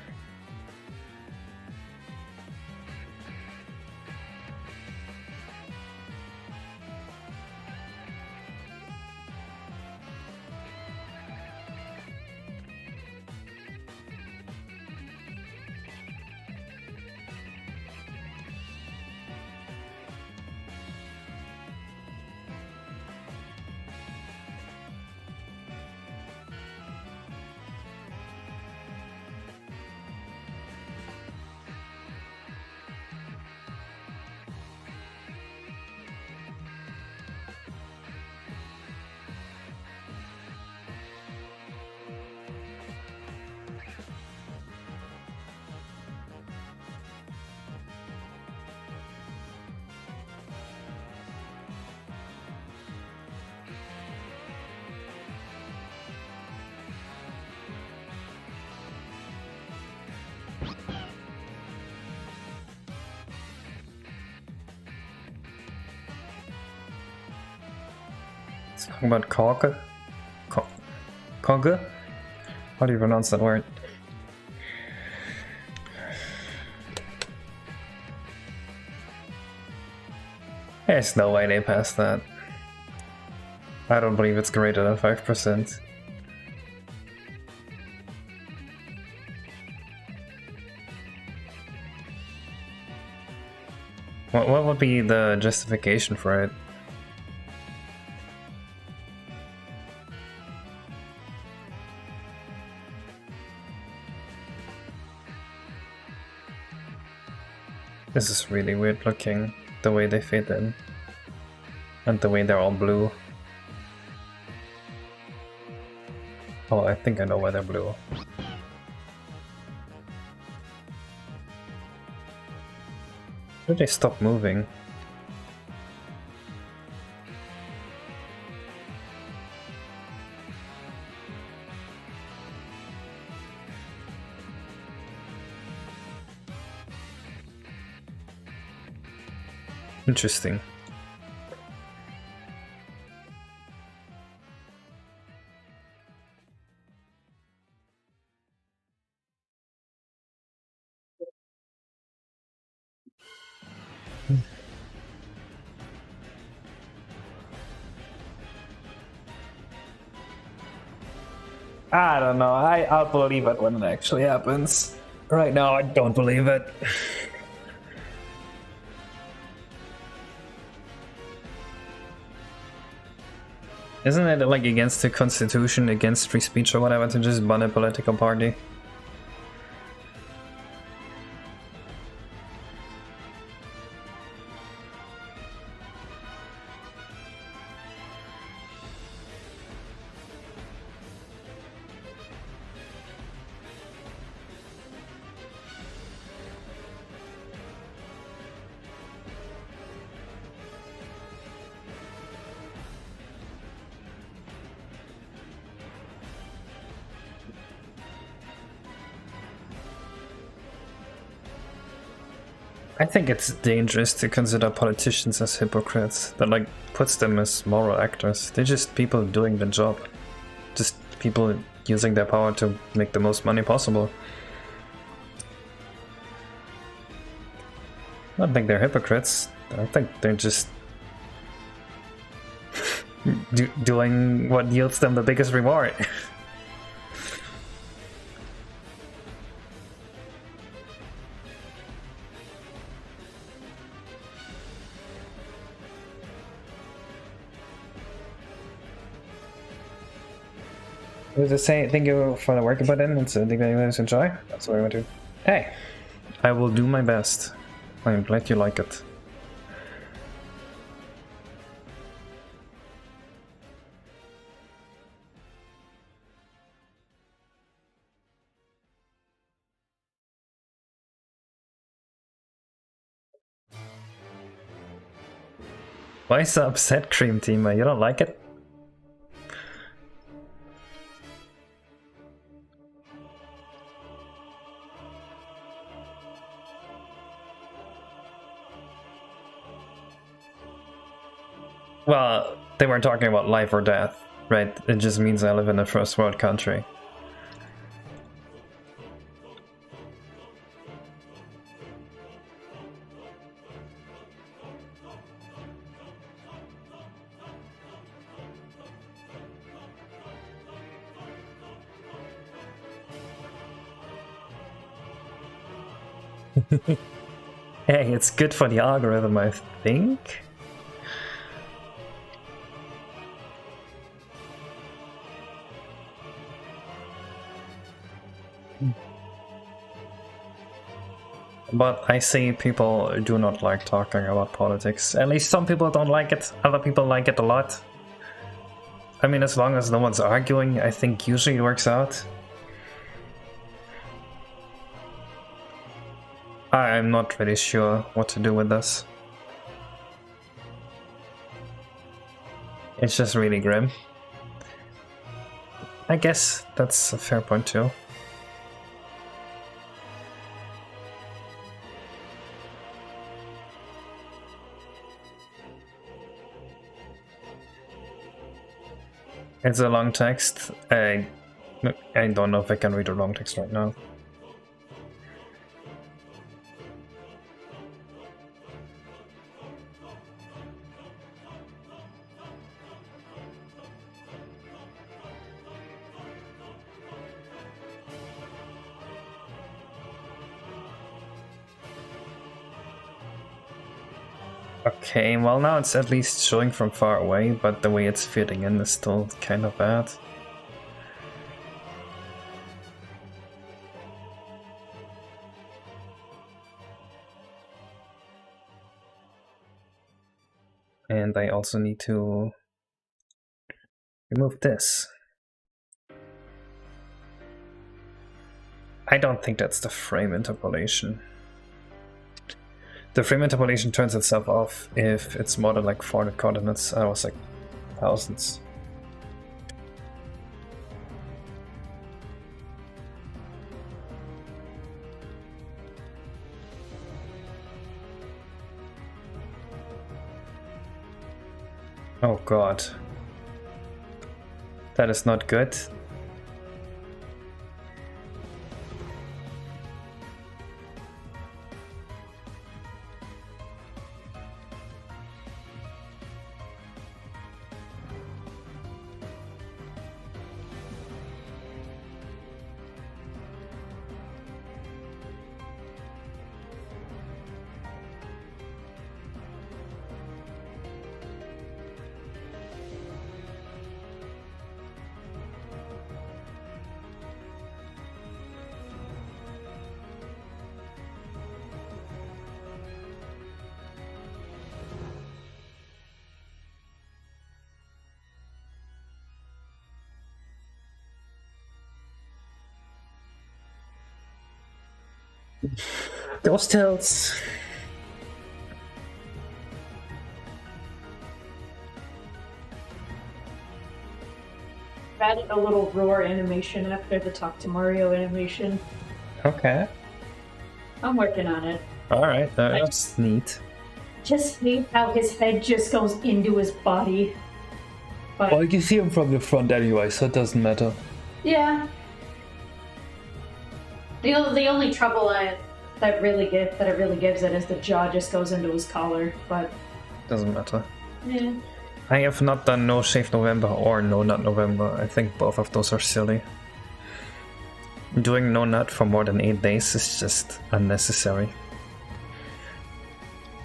Speaker 1: Let's talk about Korke. Korke? How do you pronounce that word? There's no way they passed that. I don't believe it's greater than 5%. What would be the justification for it? This is really weird looking, the way they fit in. And the way they're all blue. Oh, I think I know why they're blue. Did they stop moving? Interesting. I don't know, I'll believe it when it actually happens. Right now I don't believe it. Isn't it like against the constitution, against free speech or whatever to just ban a political party? I think it's dangerous to consider politicians as hypocrites. That like puts them as moral actors. They're just people doing the job. Just people using their power to make the most money possible. I don't think they're hypocrites. I think they're just doing what yields them the biggest reward. Was it say thank you for the work you put in? It's a thing that you guys enjoy. That's what I want to. Hey, I will do my best. I'm glad you like it. Why so upset, Cream Teamer? You don't like it? Well, they weren't talking about life or death, right? It just means I live in a first world country. Hey, it's good for the algorithm, I think. But I see people do not like talking about politics. At least some people don't like it, other people like it a lot. I mean, as long as no one's arguing, I think usually it works out. I'm not really sure what to do with this. It's just really grim. I guess that's a fair point too. It's a long text. I don't know if I can read a long text right now. Okay, well now it's at least showing from far away, but the way it's fitting in is still kind of bad. And I also need to remove this. I don't think that's the frame interpolation. The frame interpolation turns itself off if it's more than like 400 coordinates. I was like thousands. Oh god. That is not good. Those tilts.
Speaker 2: Added a little roar animation after the Talk to Mario animation.
Speaker 1: Okay.
Speaker 2: I'm working on it.
Speaker 1: Alright, that's neat.
Speaker 2: Just hate how his head just goes into his body. But
Speaker 1: Well, you can see him from the front anyway, so it doesn't matter.
Speaker 2: yeah. The only trouble that it really gives it is the jaw just goes into his collar, but
Speaker 1: Doesn't matter.
Speaker 2: yeah.
Speaker 1: I have not done No Shave November or No Nut November. I think both of those are silly. Doing No Nut for more than 8 days is just unnecessary.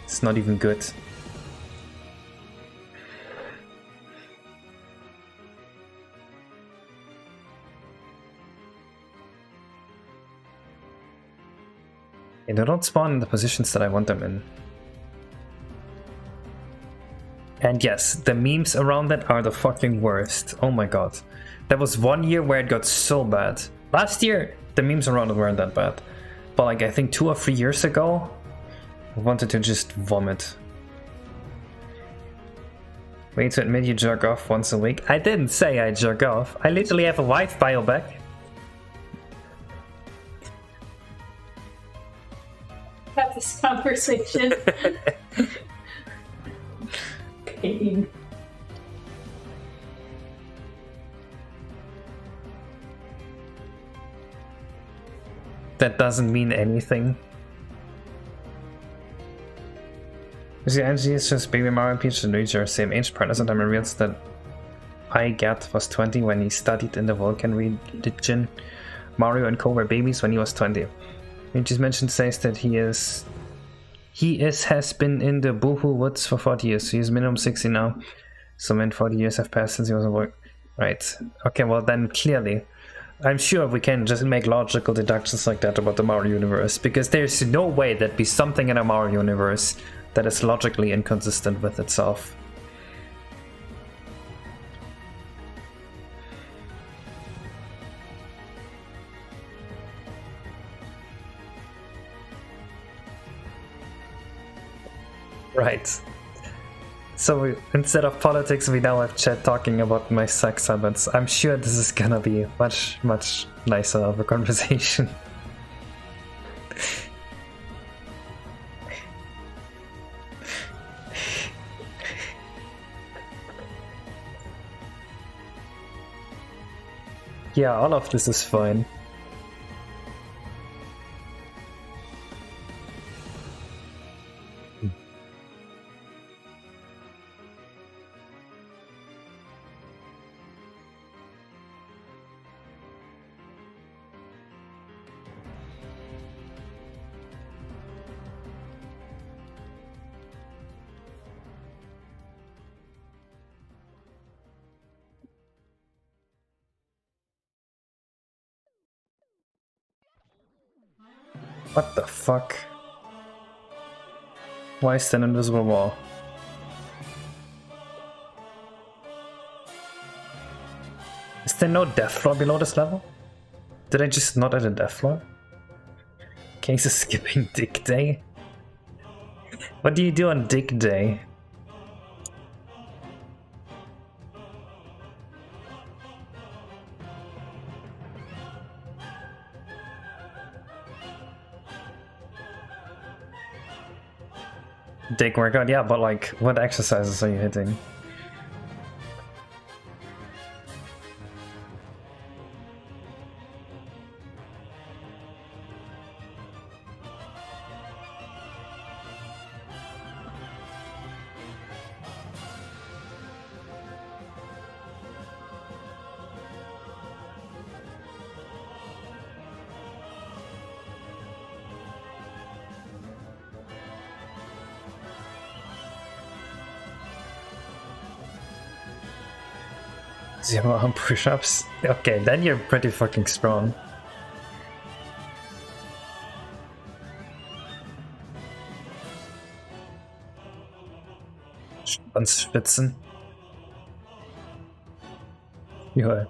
Speaker 1: It's not even good. And they don't spawn in the positions that I want them in. And yes, the memes around that are the fucking worst. Oh my god. There was 1 year where it got so bad. Last year, the memes around it weren't that bad. But like, I think 2 or 3 years ago, I wanted to just vomit. Way to admit you jerk off once a week. I didn't say I jerk off. I literally have a wife bio back.
Speaker 2: Have this conversation. Pain.
Speaker 1: That doesn't mean anything. You see, Angie is just Baby Mario and Peach and Luigi are same age partners, and I realized that Igat was 20 when he studied in the Vulcan religion. Mario and Co were babies when he was 20. Luigi's mention says that he has been in the Boohoo Woods for 40 years, so he's minimum 60 now. So when 40 years have passed since he was a boy. Right. Okay, well then clearly. I'm sure we can just make logical deductions like that about the Mario universe, because there's no way there'd be something in a Mario universe that is logically inconsistent with itself. Right. So instead of politics, we now have chat talking about my sex habits. I'm sure this is gonna be much, much nicer of a conversation. Yeah, all of this is fine. What the fuck? Why is there an invisible wall? Is there no death floor below this level? Did I just not add a death floor? Case is skipping dig day? What do you do on dig day? Dig workout, yeah, but like, what exercises are you hitting? Zero arm push-ups? Okay, then you're pretty fucking strong. Spitzen. Ja.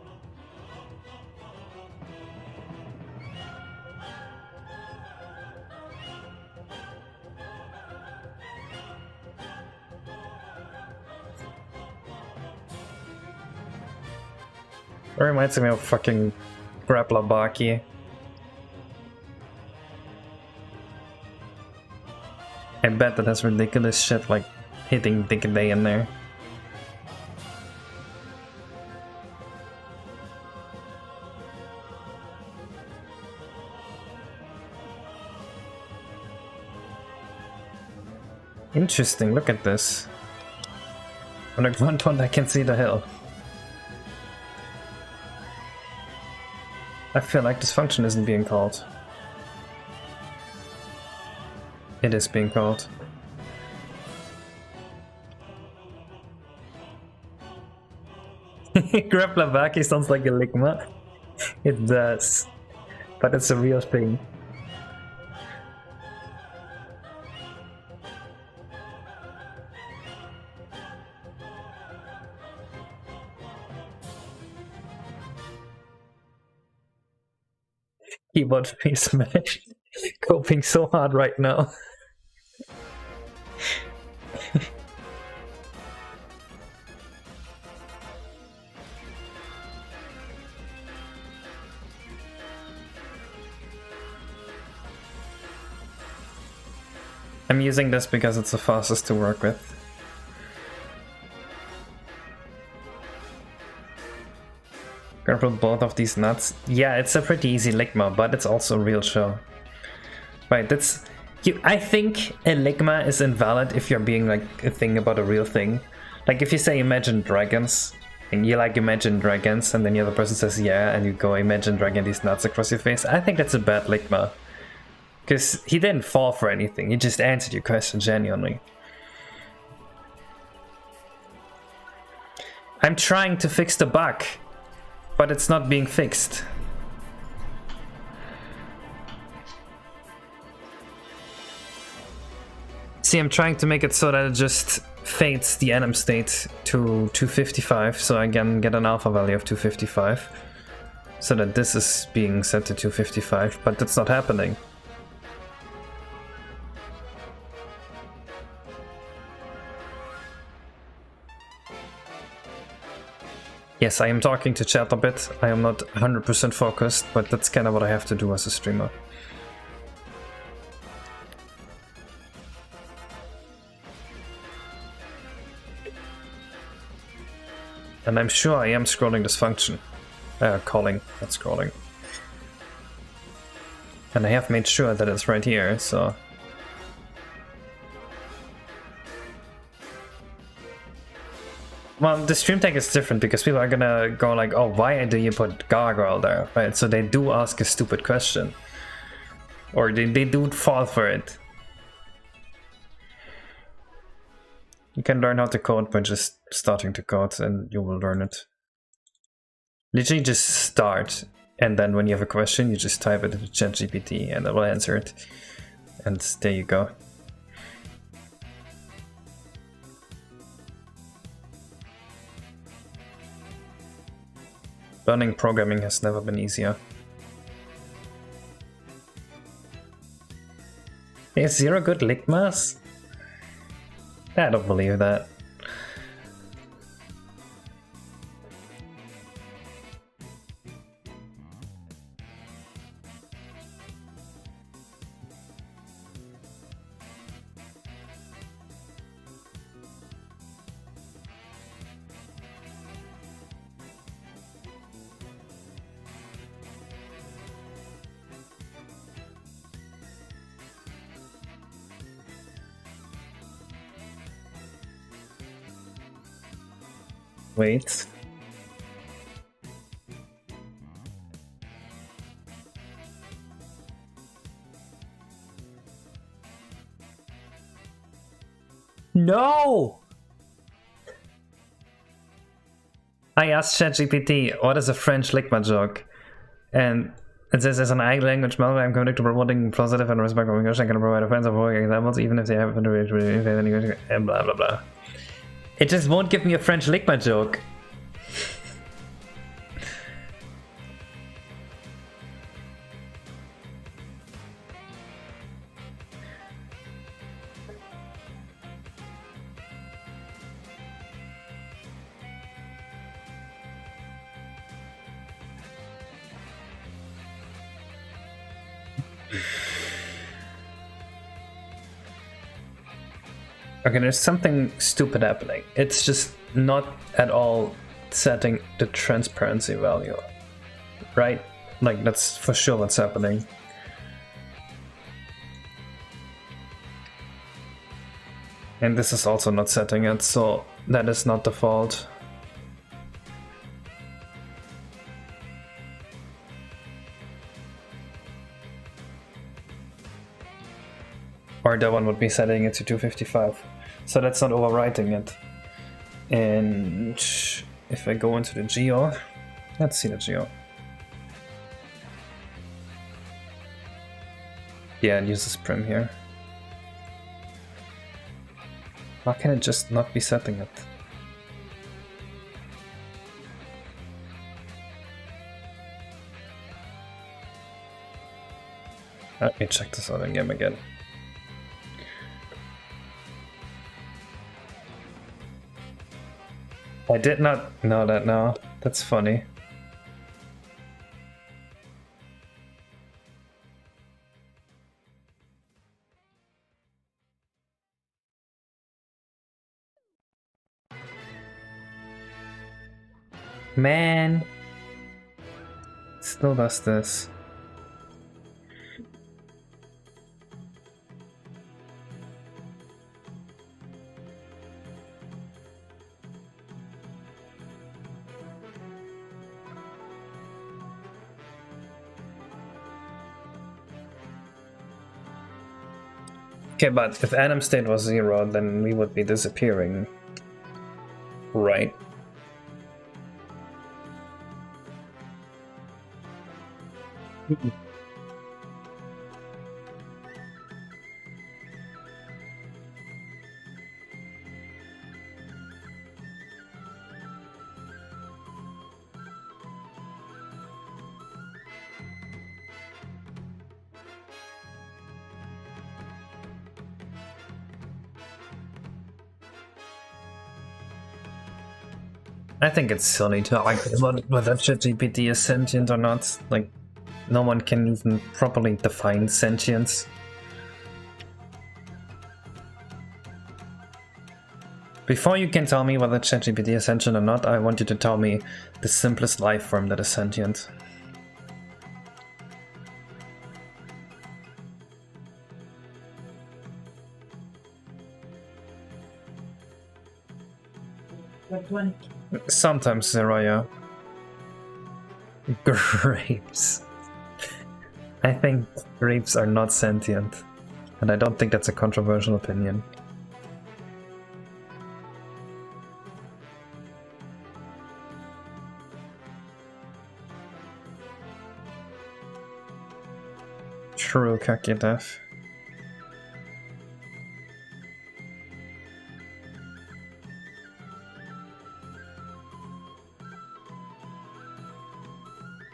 Speaker 1: It reminds me of fucking Grappler Baki. I bet that has ridiculous shit like hitting Dick Day in there. Interesting, look at this. When I grunt one, I can see the hill. I feel like this function isn't being called. It is being called. Grappler Baki sounds like a Ligma. It does. But it's a real thing. Keyboard face smash. Coping so hard right now. I'm using this because it's the fastest to work with. Grapple both of these nuts. Yeah, it's a pretty easy Ligma, but it's also a real show. Right, that's... I think a Ligma is invalid if you're being like a thing about a real thing. Like if you say Imagine Dragons, and you like Imagine Dragons, and then the other person says yeah, and you go Imagine Dragon these nuts across your face, I think that's a bad Ligma. Because he didn't fall for anything, he just answered your question genuinely. I'm trying to fix the bug, but it's not being fixed. See, I'm trying to make it so that it just fades the enum state to 255, so I can get an alpha value of 255. So that this is being set to 255, but that's not happening. Yes, I am talking to chat a bit. I am not 100% focused, but that's kind of what I have to do as a streamer. And I'm sure I am scrolling this function. Calling, not scrolling. And I have made sure that it's right here, so... Well, the stream tag is different because people are gonna go like, oh, why do you put gargoyle there, right? So they do ask a stupid question. Or they do fall for it. You can learn how to code by just starting to code and you will learn it. Literally just start, and then when you have a question, you just type it into ChatGPT and it will answer it. And there you go. Learning programming has never been easier. Is Zero good Ligmas? I don't believe that. Wait. No! I asked ChatGPT, what is a French Ligma joke? And it says, as an language model, I'm committed to promoting positive and respectful English. I can provide offensive working examples, even if they haven't been and blah blah blah. It just won't give me a French Ligma joke. Okay, there's something stupid happening. It's just not at all setting the transparency value, right? Like, that's for sure what's happening. And this is also not setting it, so that is not the fault. Or that one would be setting it to 255. So that's not overwriting it. And if I go into the geo, let's see the geo. Yeah, it uses prim here. Why can it just not be setting it? Let me check this out in game again. I did not know that now. That's funny. Man. Still does this. Okay, but if atom state was 0, then we would be disappearing, right? I think it's silly to argue about whether ChatGPT is sentient or not. Like, no one can even properly define sentience. Before you can tell me whether ChatGPT is sentient or not, I want you to tell me the simplest life form that is sentient.
Speaker 2: Which one?
Speaker 1: Sometimes, Zeraya. Grapes. I think grapes are not sentient. And I don't think that's a controversial opinion. True, Kakidev.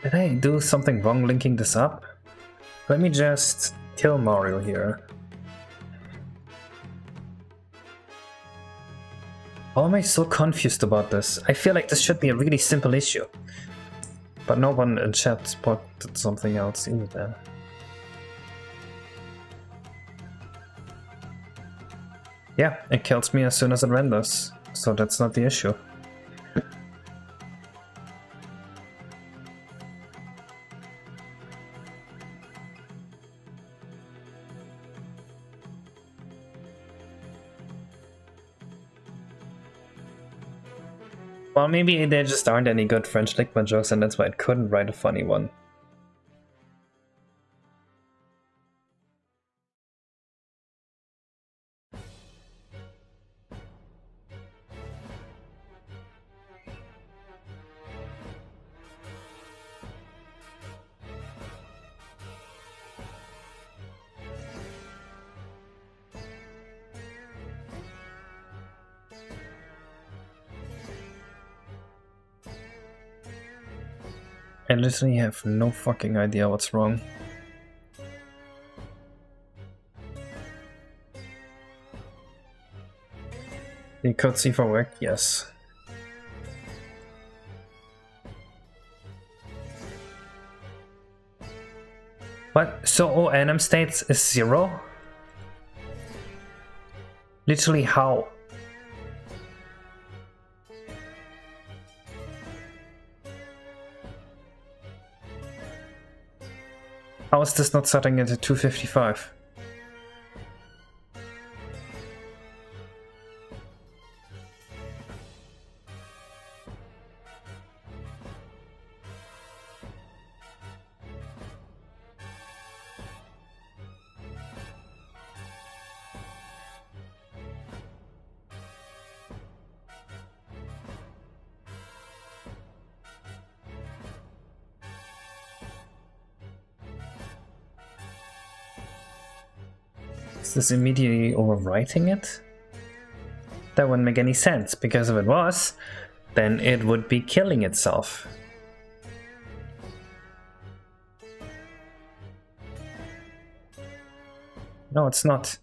Speaker 1: Did I do something wrong linking this up? Let me just kill Mario here. How am I so confused about this? I feel like this should be a really simple issue. But no one in chat spotted something else either. Yeah, it kills me as soon as it renders, so that's not the issue. Well, maybe there just aren't any good French Ligma jokes and that's why it couldn't write a funny one. I literally have no fucking idea what's wrong. The code C for work? Yes. What? So ONM states is 0? Literally how? How is this not setting it at 255? Is this immediately overwriting it? That wouldn't make any sense, because if it was, then it would be killing itself. No, it's not.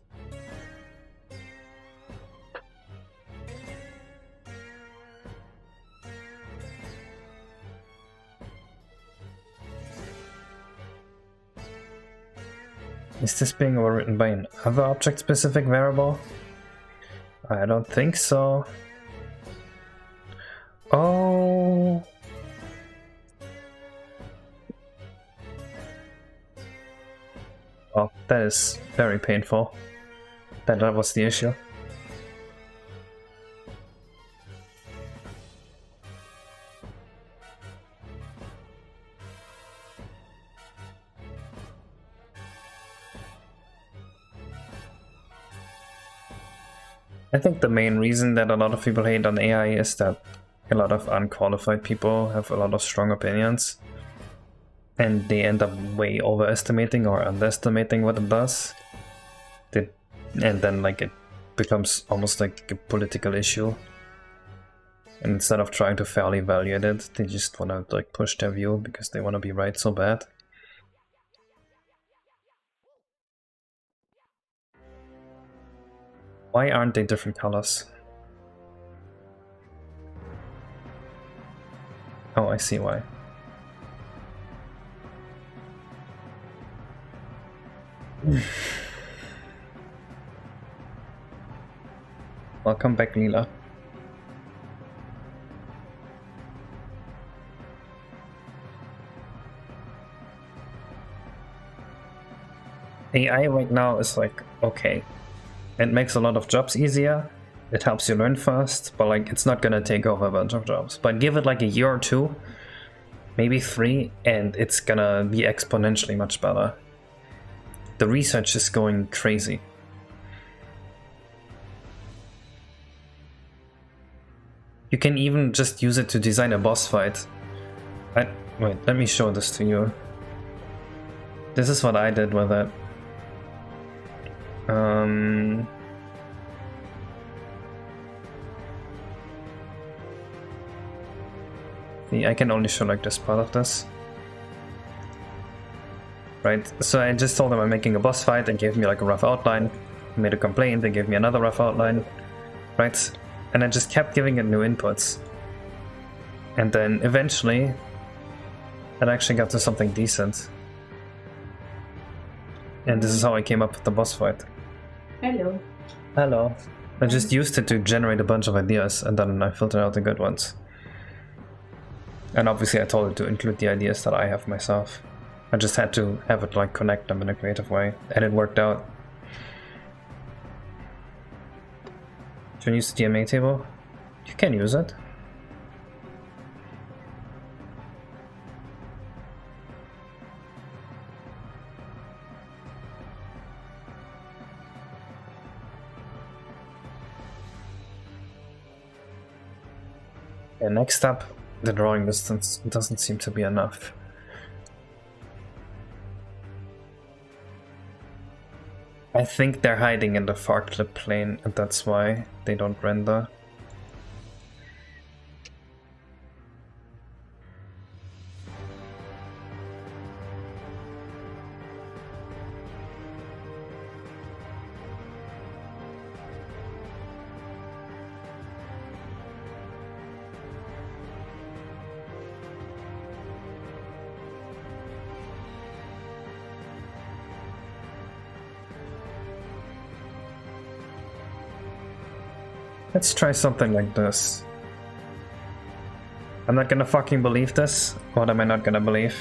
Speaker 1: Is this being overwritten by another object-specific variable? I don't think so. Oh. Oh, that is very painful. That was the issue. I think the main reason that a lot of people hate on AI is that a lot of unqualified people have a lot of strong opinions and they end up way overestimating or underestimating what it does. And then like it becomes almost like a political issue. And instead of trying to fairly evaluate it, they just want to like push their view because they want to be right so bad. Why aren't they different colors? Oh, I see why. Welcome back, Leela. AI right now is like, okay, it makes a lot of jobs easier, it helps you learn fast, but like it's not gonna take over a bunch of jobs. But give it like a year or two, maybe 3, and it's gonna be exponentially much better. The research is going crazy. You can even just use it to design a boss fight. Wait, let me show this to you. This is what I did with it. See, I can only show like this part of this. Right, so I just told them I'm making a boss fight and gave me like a rough outline. I made a complaint, they gave me another rough outline. Right, and I just kept giving it new inputs. And then eventually, it actually got to something decent. And this is how I came up with the boss fight.
Speaker 2: Hello.
Speaker 1: Hello. I just used it to generate a bunch of ideas, and then I filtered out the good ones. And obviously I told it to include the ideas that I have myself. I just had to have it like connect them in a creative way, and it worked out. Do you use the DMA table? You can use it. And next up, the drawing distance doesn't seem to be enough. I think they're hiding in the far clip plane, and that's why they don't render. Let's try something like this. I'm not gonna fucking believe this. What am I not gonna believe?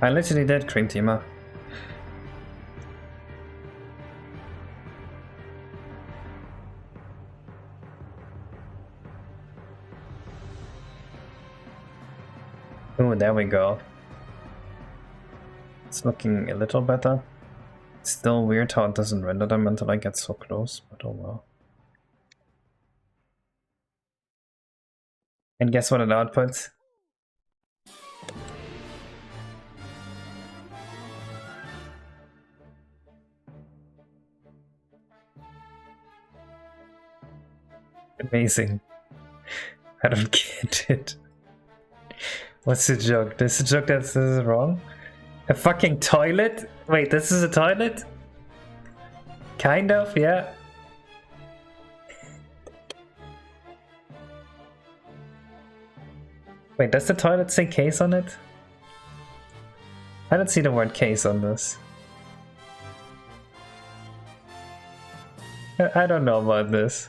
Speaker 1: I literally did Cream Teamer. Oh, there we go. It's looking a little better. It's still weird how it doesn't render them until I get so close, but oh well. And guess what it outputs? Amazing. I don't get it. What's the joke? This is a joke that this is wrong? A fucking toilet? Wait, this is a toilet? Kind of, yeah. Wait, does the toilet say case on it? I don't see the word case on this. I don't know about this.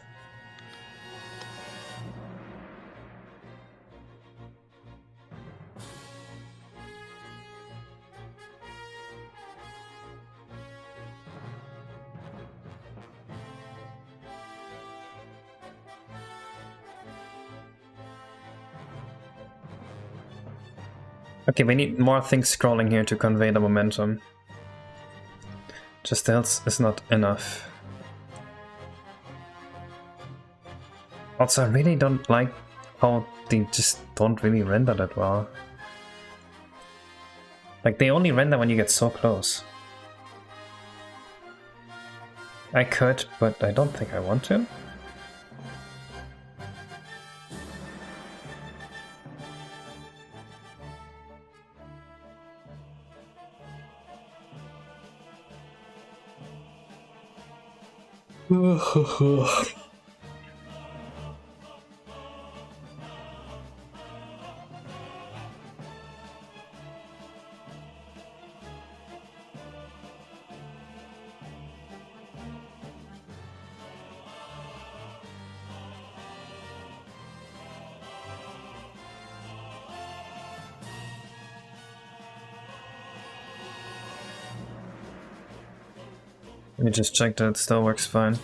Speaker 1: Okay, we need more things scrolling here to convey the momentum. Just else is not enough. Also, I really don't like how they just don't really render that well. Like, they only render when you get so close. I could, but I don't think I want to. Let me just check that it still works fine.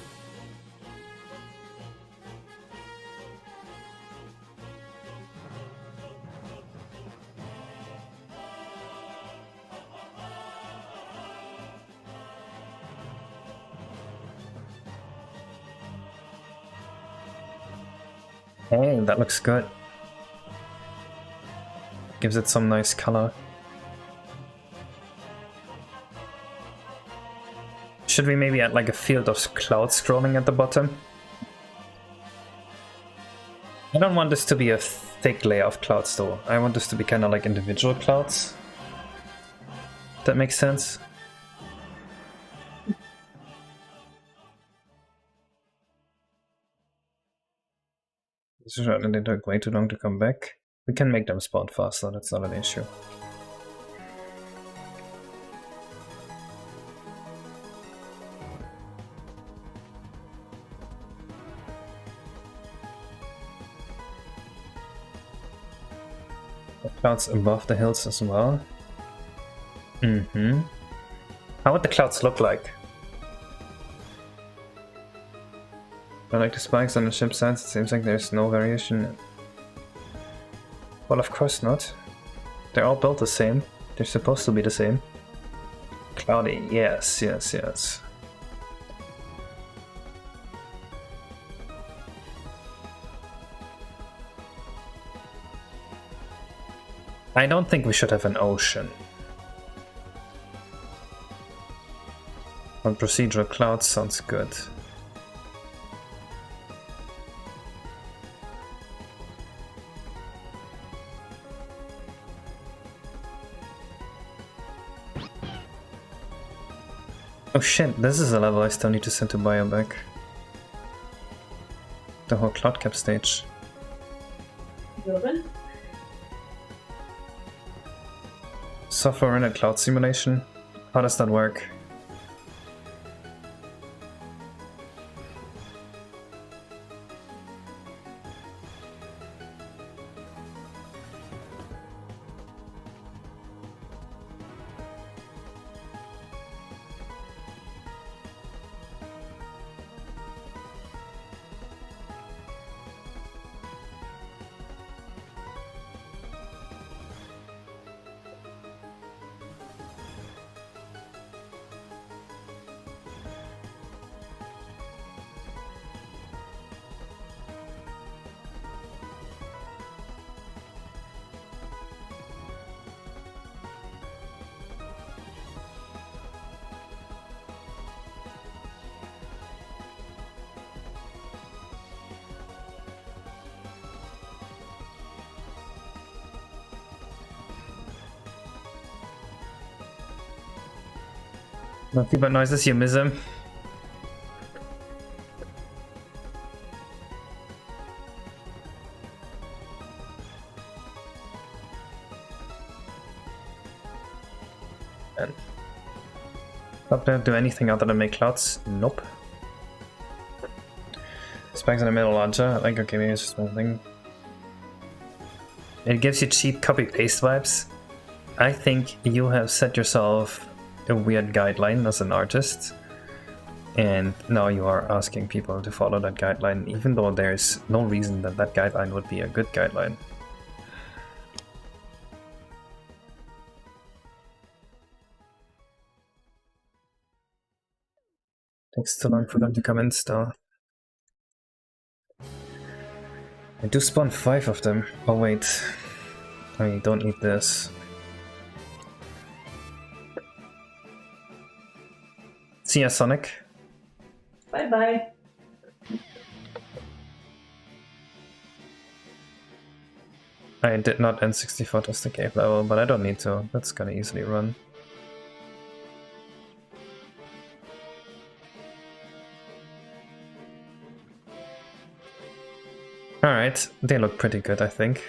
Speaker 1: Hey, that looks good. Gives it some nice color. Should we maybe add like a field of cloud scrolling at the bottom? I don't want this to be a thick layer of clouds though. I want this to be kind of like individual clouds. If that makes sense. They took way too long to come back. We can make them spawn faster, that's not an issue. The clouds above the hills as well. How would the clouds look like? I like the spikes on the ship sides, it seems like there's no variation. Well, of course not. They're all built the same. They're supposed to be the same. Cloudy, yes, yes, yes. I don't think we should have an ocean. But procedural clouds sounds good. Oh shit, this is a level I still need to send to Bio back. The whole cloud cap stage.
Speaker 2: Open?
Speaker 1: Software in a cloud simulation? How does that work? Nothing but noises, you miss him. And not gonna do anything other than make clouds? Nope. Spikes in the middle larger, like okay, maybe it's just one thing. It gives you cheap copy-paste vibes. I think you have set yourself a weird guideline as an artist, and now you are asking people to follow that guideline, even though there's no reason that that guideline would be a good guideline. Takes too long for them to come in still. I do spawn 5 of them. Oh wait, I don't need this. See ya, Sonic.
Speaker 2: Bye bye.
Speaker 1: I did not end 64 to the cave level, but I don't need to. That's gonna easily run. Alright, they look pretty good, I think.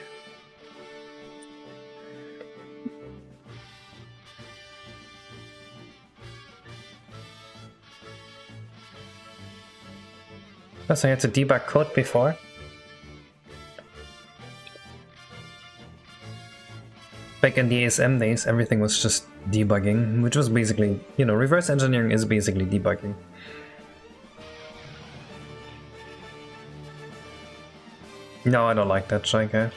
Speaker 1: So I had to debug code before. Back in the ASM days, everything was just debugging, which was basically, you know, reverse engineering is basically debugging. No, I don't like that shy guy.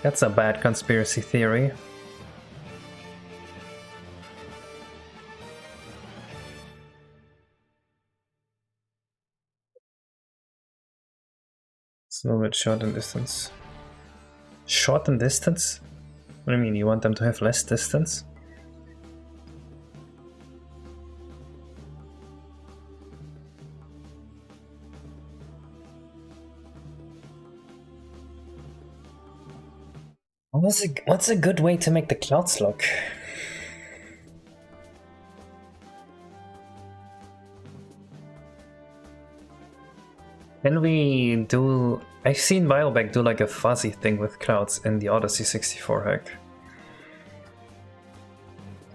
Speaker 1: That's a bad conspiracy theory. It's a little bit short in distance. Short in distance? What do you mean, you want them to have less distance? What's a good way to make the clouds look? Can we do... I've seen Biobag do like a fuzzy thing with clouds in the Odyssey 64 hack.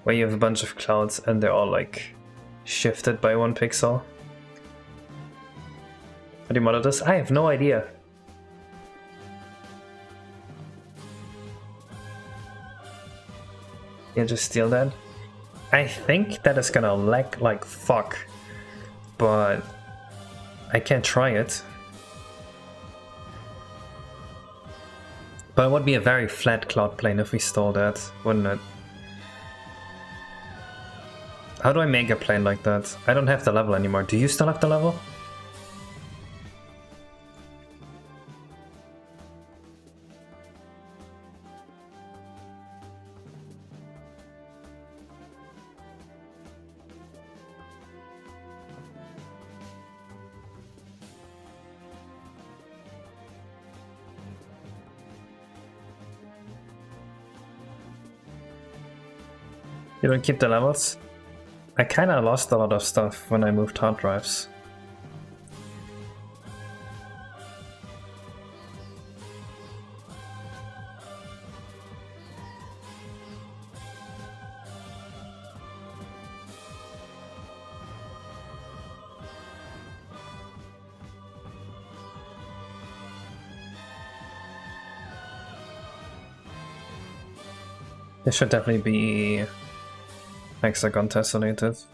Speaker 1: Where you have a bunch of clouds and they're all like shifted by 1 pixel. How do you model this? I have no idea. You just steal that? I think that is gonna lag like fuck, but I can't try it. But it would be a very flat cloud plane if we stole that, wouldn't it? How do I make a plane like that? I don't have the level anymore. Do you still have the level? You don't keep the levels? I kinda lost a lot of stuff when I moved hard drives. This should definitely be hexagon tessellated.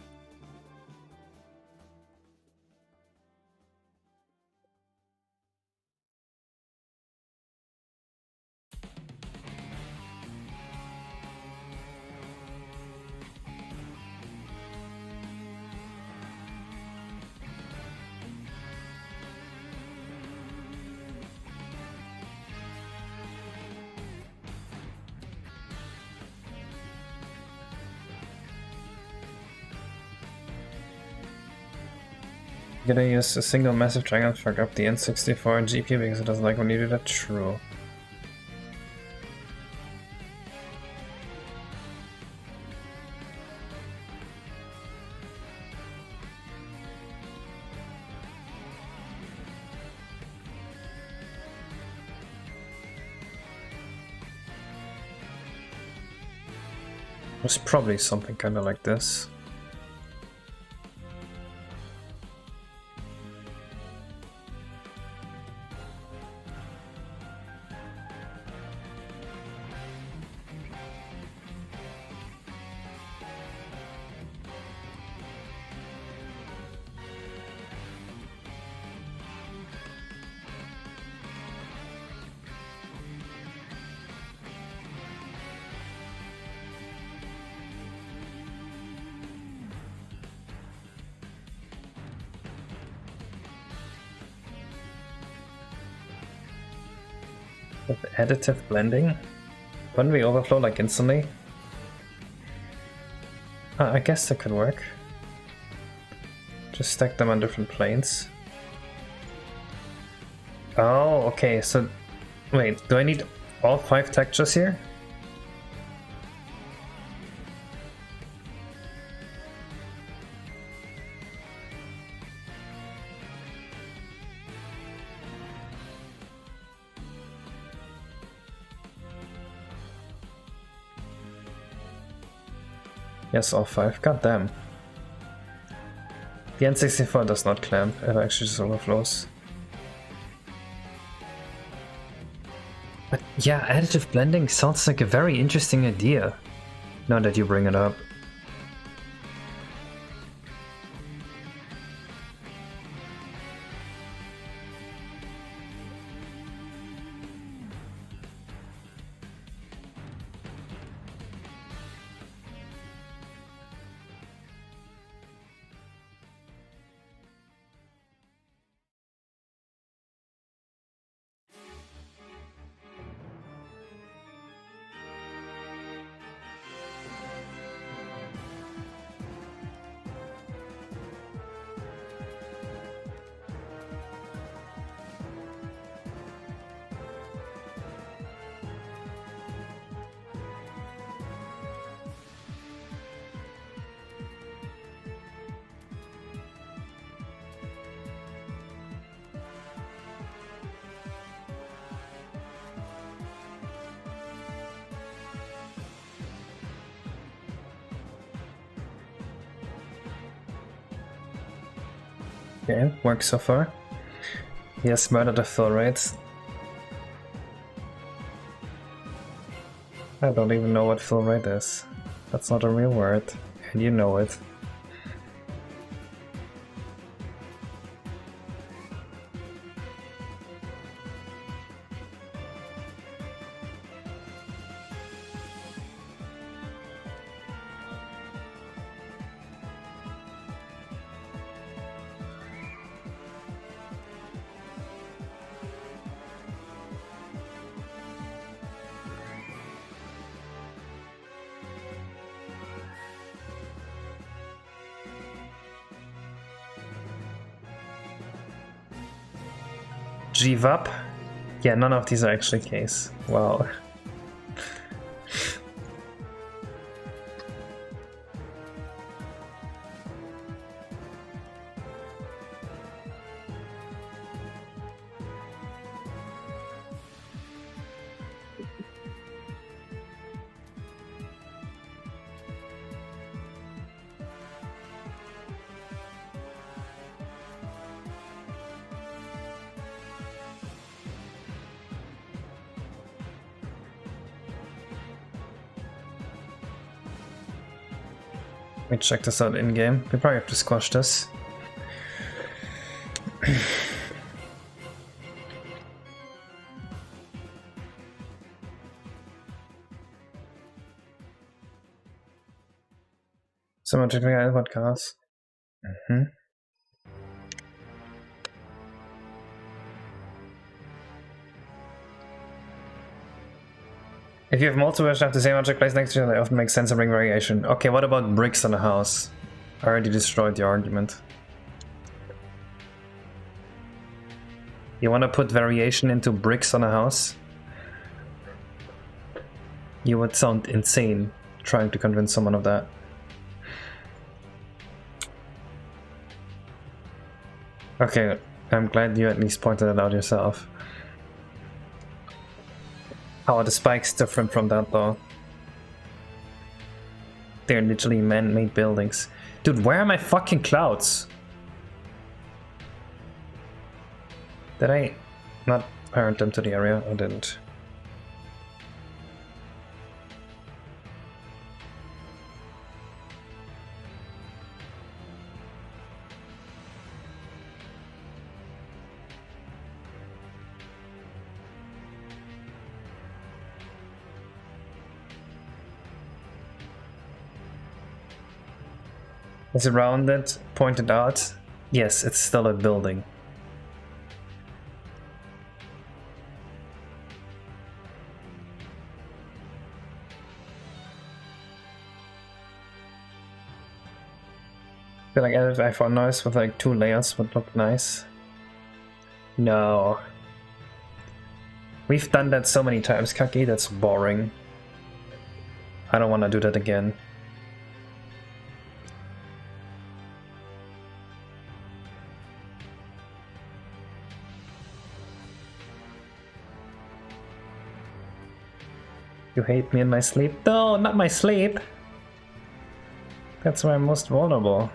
Speaker 1: I'm gonna use a single massive triangle to fuck up the N64 GPU because it doesn't like when you do that. True. It's probably something kind of like this. With additive blending? Wouldn't we overflow like instantly? I guess that could work. Just stack them on different planes. Oh, okay, so... Wait, do I need all 5 textures here? Yes, all 5. God damn. The N64 does not clamp, it actually just overflows. But yeah, additive blending sounds like a very interesting idea, now that you bring it up. Okay, works so far. He has murdered the fill rates. I don't even know what fill rate is. That's not a real word, and you know it. GVUP? Yeah, none of these are actually case. Wow. Let me check this out in-game. We probably have to squash this. Someone check me out what cars. If you have multiple versions of the same object placed next to each other, it often makes sense to bring variation. Okay, what about bricks on a house? I already destroyed the argument. You want to put variation into bricks on a house? You would sound insane trying to convince someone of that. Okay, I'm glad you at least pointed it out yourself. How are the spikes different from that though? They're literally man-made buildings. Dude, where are my fucking clouds? Did I not parent them to the area? I didn't. Is it rounded, pointed out? Yes, it's still a building. I feel like added iPhone noise with like 2 layers would look nice. No. We've done that so many times, Kaki, that's boring. I don't want to do that again. You hate me in my sleep? No, not my sleep! That's where I'm most vulnerable.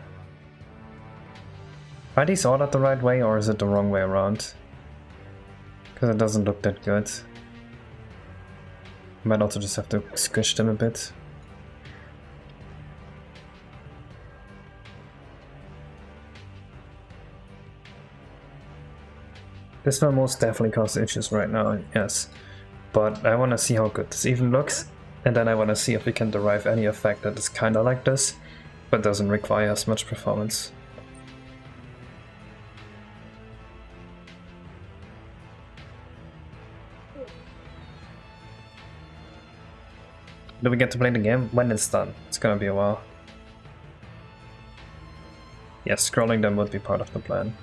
Speaker 1: Are these ordered the right way, or is it the wrong way around? Because it doesn't look that good. Might also just have to squish them a bit. This will most definitely cause issues right now, yes. But I want to see how good this even looks, and then I want to see if we can derive any effect that is kind of like this, but doesn't require as much performance. Do we get to play the game? When it's done. It's gonna be a while. Yes, scrolling them would be part of the plan.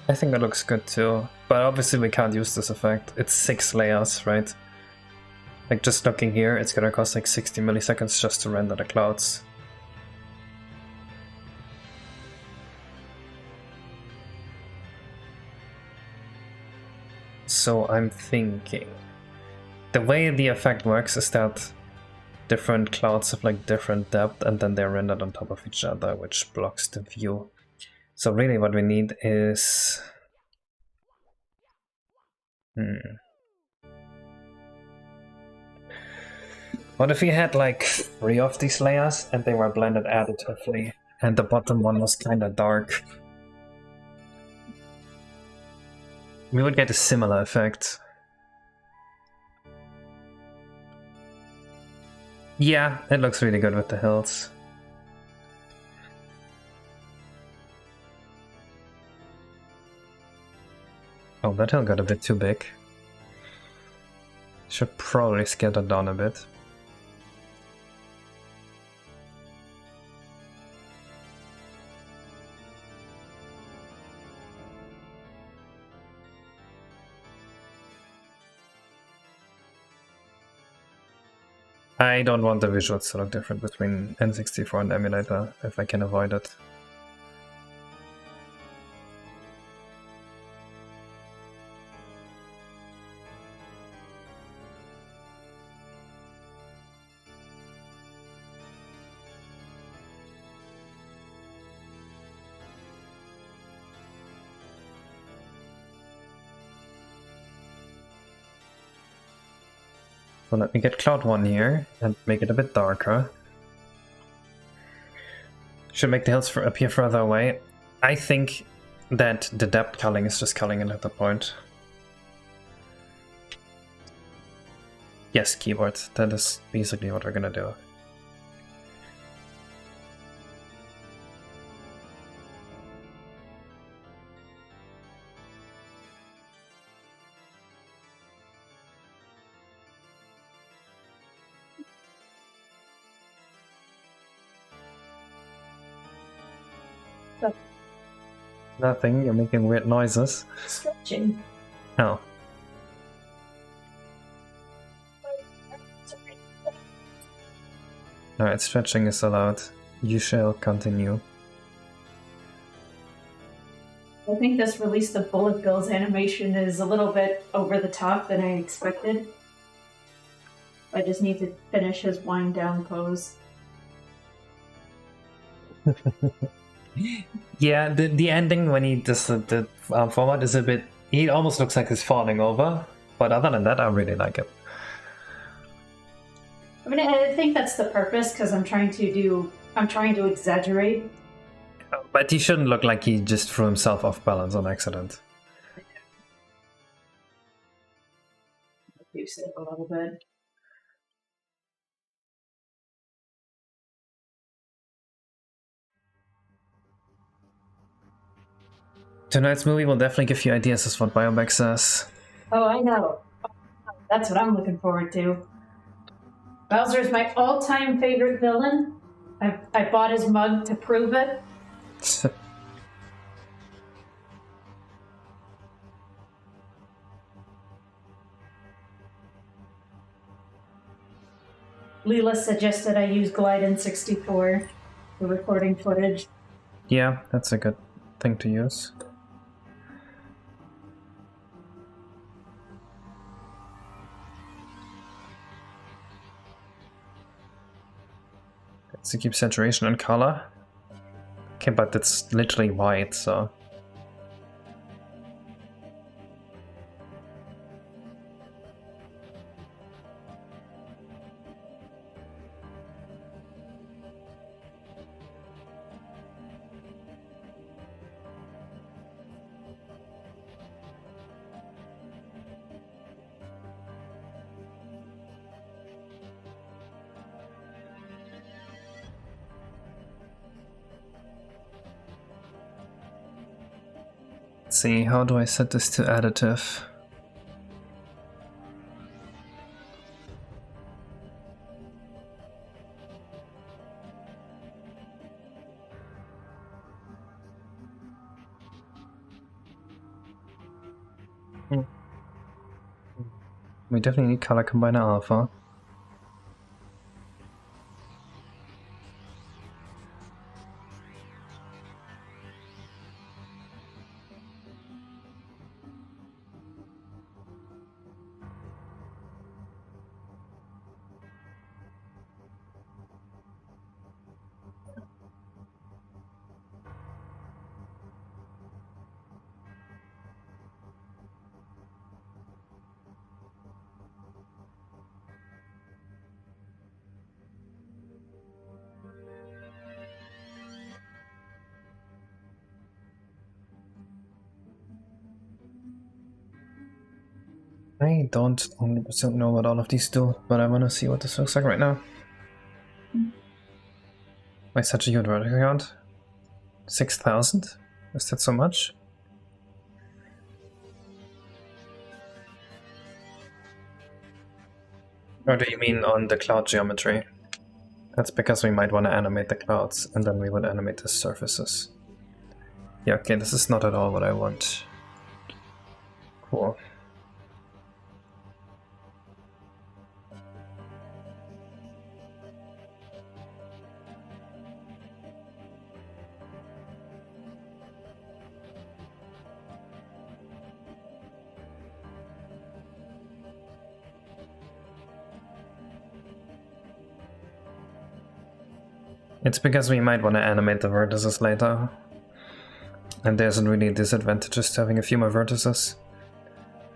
Speaker 1: I think that looks good too, but obviously we can't use this effect. It's 6 layers, right? Like just looking here, it's gonna cost like 60 milliseconds just to render the clouds. So I'm thinking, the way the effect works is that different clouds have like different depth and then they're rendered on top of each other, which blocks the view. So really what we need is... What if we had like 3 of these layers and they were blended additively and the bottom one was kinda dark? We would get a similar effect. Yeah, it looks really good with the hills. Oh, that hill got a bit too big. Should probably scale that down a bit. I don't want the visuals to look different between N64 and emulator, if I can avoid it. So let me get Cloud 1 here and make it a bit darker. Should make the hills appear further away. I think that the depth culling is just culling it at the point. Yes, keyboard. That is basically what we're gonna do. Nothing, you're making weird noises.
Speaker 2: Stretching.
Speaker 1: Oh. Alright, stretching is allowed. You shall continue.
Speaker 2: I think this release of bullet bills animation is a little bit over the top than I expected. I just need to finish his wind down pose.
Speaker 1: Yeah, the ending when he does the format is a bit... He almost looks like he's falling over, but other than that, I really like it.
Speaker 2: I mean, I think that's the purpose, because I'm trying to exaggerate.
Speaker 1: But he shouldn't look like he just threw himself off balance on accident.
Speaker 2: Reduce it a little bit.
Speaker 1: Tonight's movie will definitely give you ideas, is what Biomax says.
Speaker 2: Oh, I know. That's what I'm looking forward to. Bowser is my all-time favorite villain. I bought his mug to prove it. Leela suggested I use Glide in 64 for recording footage.
Speaker 1: Yeah, that's a good thing to use. To keep saturation and color. Okay, but it's literally white, so... Let's see, how do I set this to additive? We definitely need color combiner alpha. I don't 100% know what all of these do, but I want to see what this looks like right now. Why such a huge vertical count? 6,000? Is that so much? Or do you mean on the cloud geometry? That's because we might want to animate the clouds, and then we would animate the surfaces. Yeah, okay, this is not at all what I want. Cool. It's because we might want to animate the vertices later. And there's really disadvantages to having a few more vertices.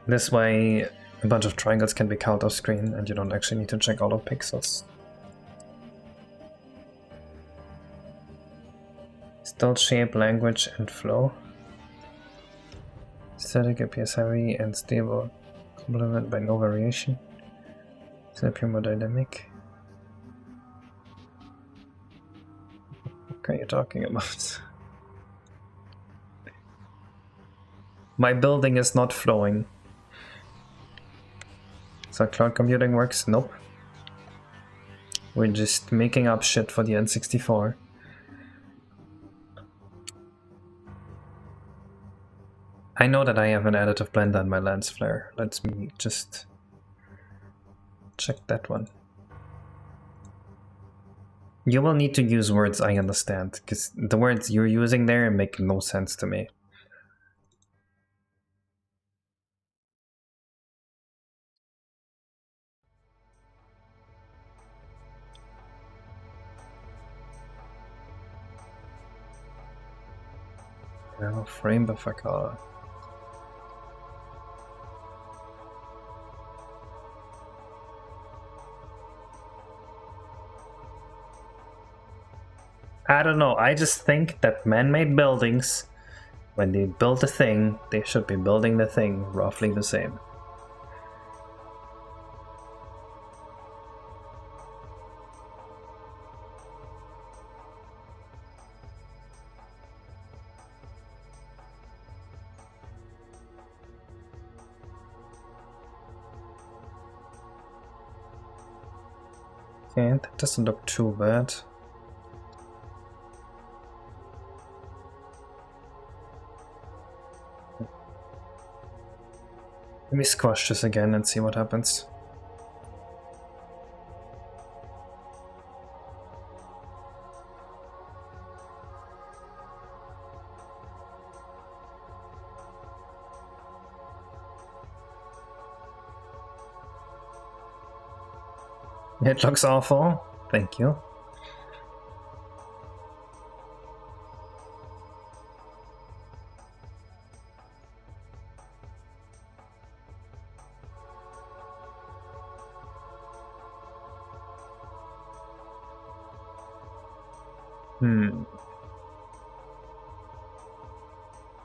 Speaker 1: This way, a bunch of triangles can be called off screen and you don't actually need to check all the pixels. Still shape, language, and flow. Static appears heavy and stable, complemented by no variation. Is that hemodynamic? What are you talking about? My building is not flowing. So cloud computing works? Nope. We're just making up shit for the N64. I know that I have an additive blender in my lens flare. Let me just check that one. You will need to use words I understand, because the words you're using there make no sense to me. Oh, frame buffer color. I don't know, I just think that man-made buildings, when they build a thing, they should be building the thing roughly the same. Okay, that doesn't look too bad. Let me squash this again and see what happens. It looks awful. Thank you.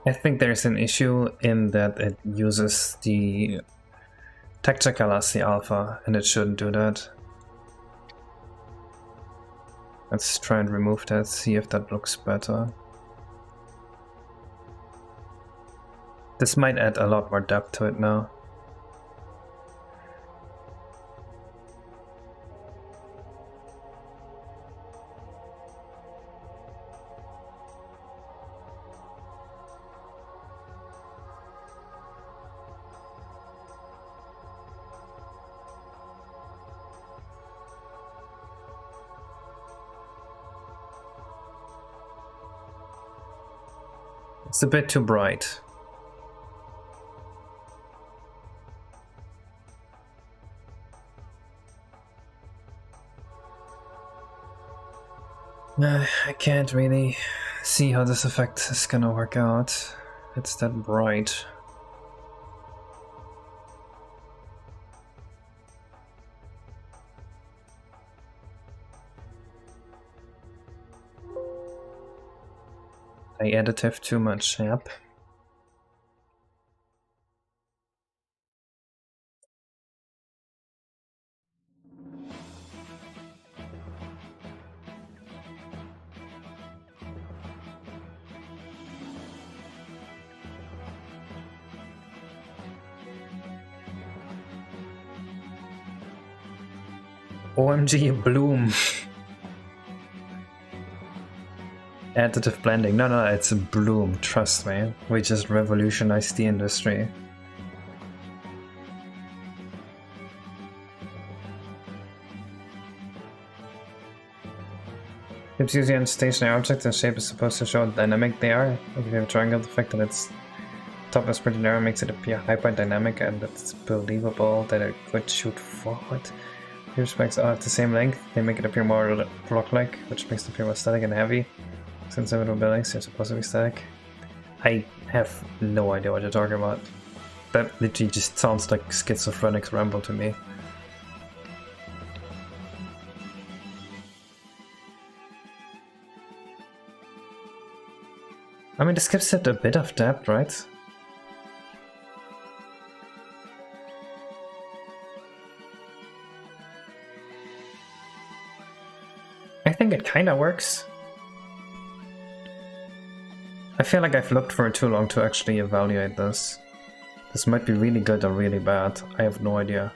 Speaker 1: I think there's an issue in that it uses the texture color as the alpha, and it shouldn't do that. Let's try and remove that, see if that looks better. This might add a lot more depth to it now. It's a bit too bright. I can't really see how this effect is gonna work out. It's that bright. I additive too much, yep. OMG, bloom. Additive blending. No, it's a bloom, trust me. We just revolutionized the industry. It's usually on stationary objects and shape is supposed to show how dynamic they are. If you have a triangle, the fact that its top is pretty narrow makes it appear hyper-dynamic, and it's believable that it could shoot forward. Your spikes are at the same length, they make it appear more block-like, which makes it appear more static and heavy. Since individual buildings are supposed to be static. I have no idea what you're talking about. That literally just sounds like schizophrenic ramble to me. I mean, this gives it a bit of depth, right? I think it kinda works. I feel like I've looked for it too long to actually evaluate this. This might be really good or really bad. I have no idea.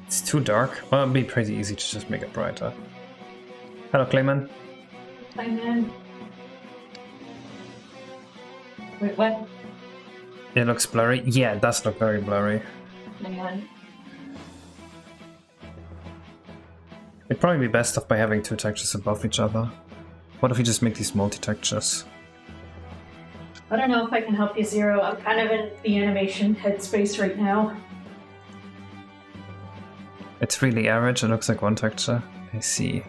Speaker 1: It's too dark. Well, it'd be pretty easy to just make it brighter. Hello, Clayman.
Speaker 2: Hi, man. Wait, what?
Speaker 1: It looks blurry. Yeah, it does look very blurry.
Speaker 2: Hang on.
Speaker 1: It'd probably be best off by having two textures above each other. What if we just make these multi-textures?
Speaker 2: I don't know if I can help you, Zero. I'm kind of in the animation headspace right now.
Speaker 1: It's really average. It looks like one texture. I see.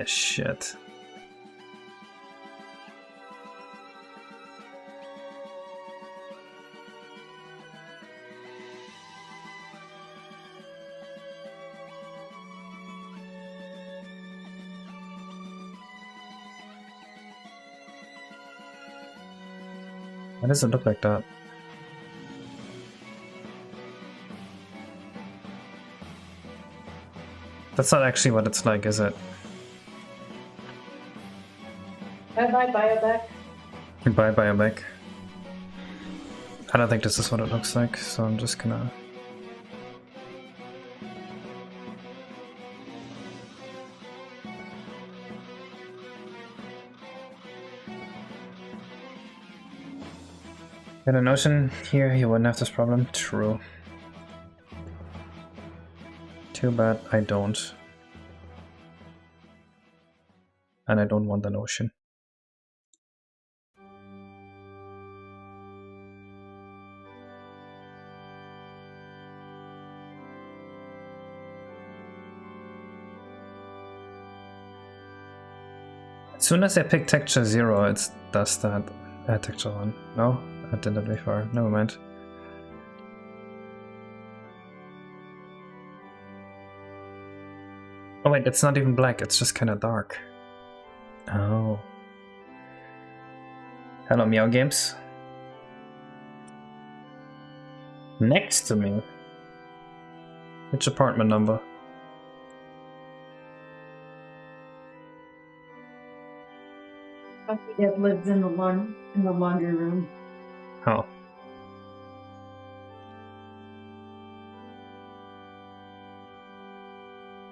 Speaker 1: Shit. Why does it look like that? That's not actually what it's like, is it?
Speaker 2: Have I bioback?
Speaker 1: Bye, bioback. I don't think this is what it looks like, so I'm just gonna... In an ocean here, you wouldn't have this problem. True. Too bad I don't. And I don't want an ocean. As soon as I pick texture 0, it does that. Texture 1. No? I did that before. Never mind. Oh wait, it's not even black, it's just kind of dark. Oh. Hello, Meow Games. Next to me. Which apartment number?
Speaker 2: It lives in the laundry room.
Speaker 1: Oh.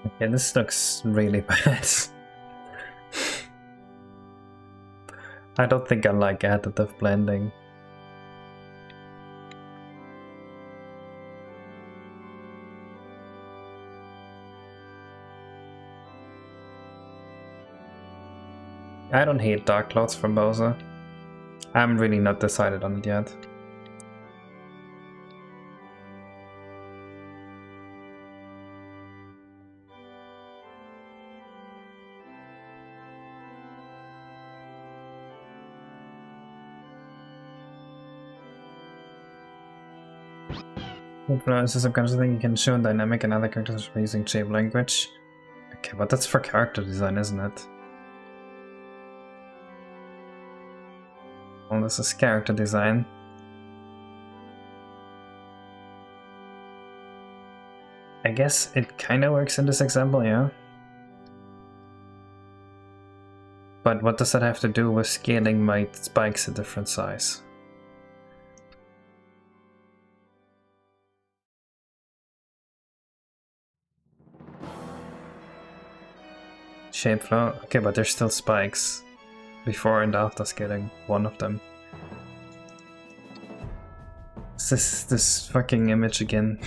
Speaker 1: Okay, this looks really bad. I don't think I like additive blending. I don't hate dark clouds from Bowser. I'm really not decided on it yet. Influence is some kind of thing you can show in dynamic and other characters by using shape language. Okay, but that's for character design, isn't it? Well, this is character design. I guess it kind of works in this example, yeah. But what does that have to do with scaling my spikes a different size? Shape flow? Okay, but there's still spikes. Before and after scaling, one of them. Is this fucking image again?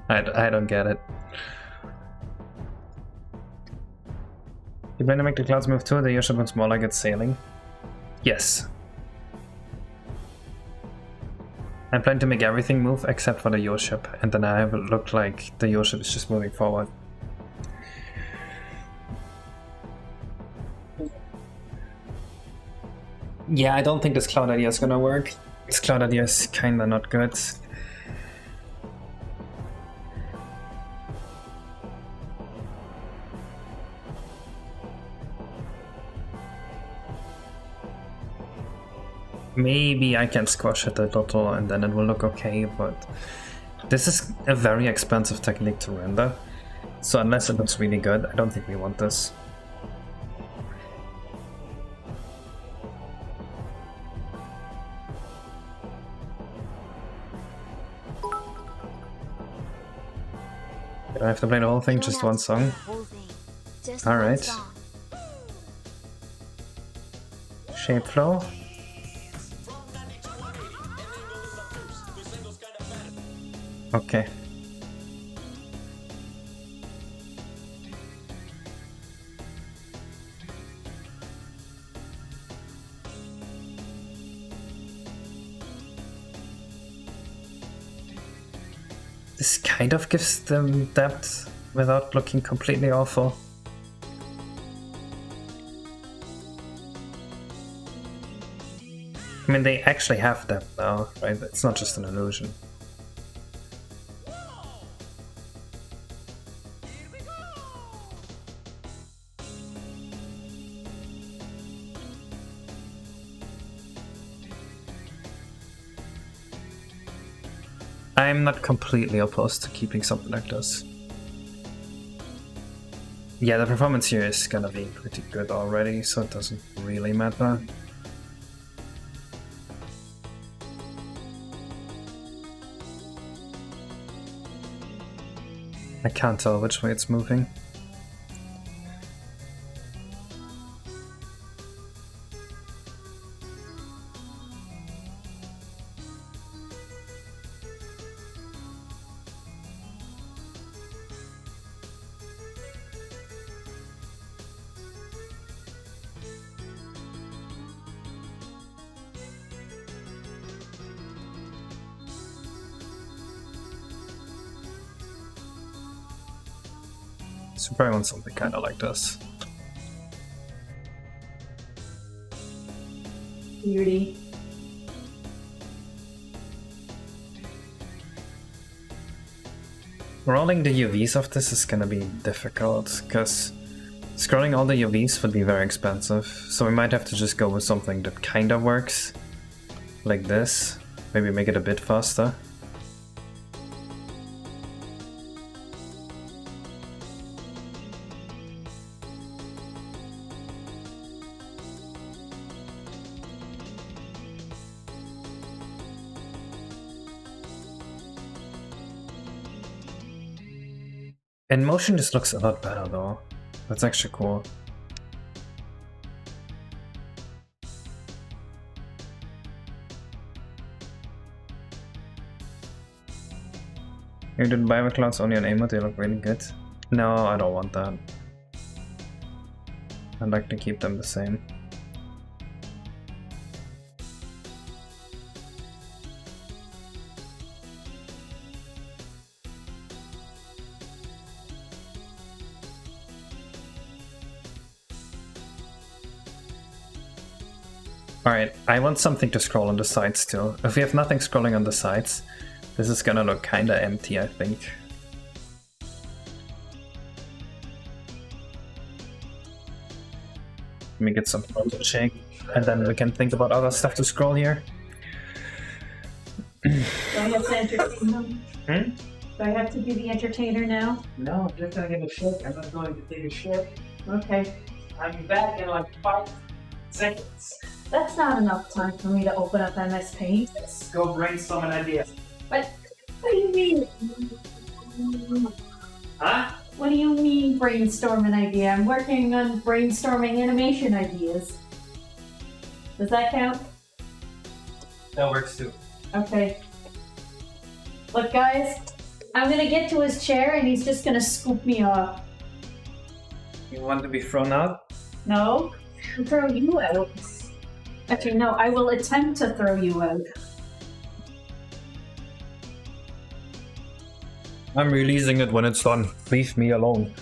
Speaker 1: I don't get it. You plan to make the clouds move too? The Yoship looks more like it's sailing. Yes. I plan to make everything move except for the Yoship, and then I have it look like the Yoship is just moving forward. Yeah, I don't think this cloud idea is gonna work. This cloud idea is kinda not good. Maybe I can squash it a little and then it will look okay, but this is a very expensive technique to render. So unless it looks really good, I don't think we want this. Do I have to play the whole thing? Just one song? Alright. Shape flow. Okay. This kind of gives them depth without looking completely awful. I mean, they actually have depth now, right? It's not just an illusion. I'm not completely opposed to keeping something like this. Yeah, the performance here is gonna be pretty good already, so it doesn't really matter. I can't tell which way it's moving. So probably want something kind of like this.
Speaker 2: Beauty.
Speaker 1: Rolling the UVs of this is gonna be difficult, because scrolling all the UVs would be very expensive, so we might have to just go with something that kinda works, like this. Maybe make it a bit faster. In motion this looks a lot better though. That's actually cool. You did bioclouds only on aim, they look really good. No, I don't want that. I'd like to keep them the same. Alright, I want something to scroll on the sides too. If we have nothing scrolling on the sides, this is gonna look kinda empty, I think. Let me get some photo shake, and then we can think about other stuff to scroll here.
Speaker 2: Do I have to entertain them?
Speaker 1: Hmm?
Speaker 2: Do I have to be the entertainer now?
Speaker 3: No, I'm just gonna give a shit. I'm not going to take a shit.
Speaker 2: Okay.
Speaker 3: I'll be back in like 5 seconds.
Speaker 2: That's not enough time for me to open up MS Paint.
Speaker 3: Let's go brainstorm an idea.
Speaker 2: What do you mean?
Speaker 3: Huh?
Speaker 2: What do you mean brainstorm an idea? I'm working on brainstorming animation ideas. Does that count?
Speaker 3: That works too.
Speaker 2: Okay. Look guys, I'm gonna get to his chair and he's just gonna scoop me off.
Speaker 1: You want to be thrown out?
Speaker 2: No, I'll throw you out. Actually, no, I will attempt to throw you out.
Speaker 1: I'm releasing it when it's done. Leave me alone.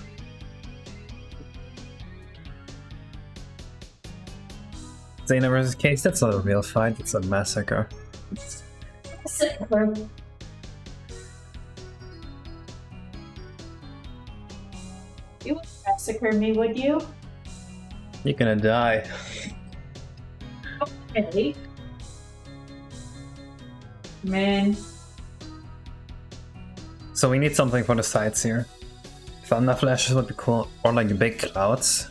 Speaker 1: Zayna versus Case, that's not a real fight, it's a massacre.
Speaker 2: You would massacre me, would you?
Speaker 1: You're gonna die.
Speaker 2: Okay. Man.
Speaker 1: So we need something for the sides here. Thunder flashes would be cool, or like big clouds.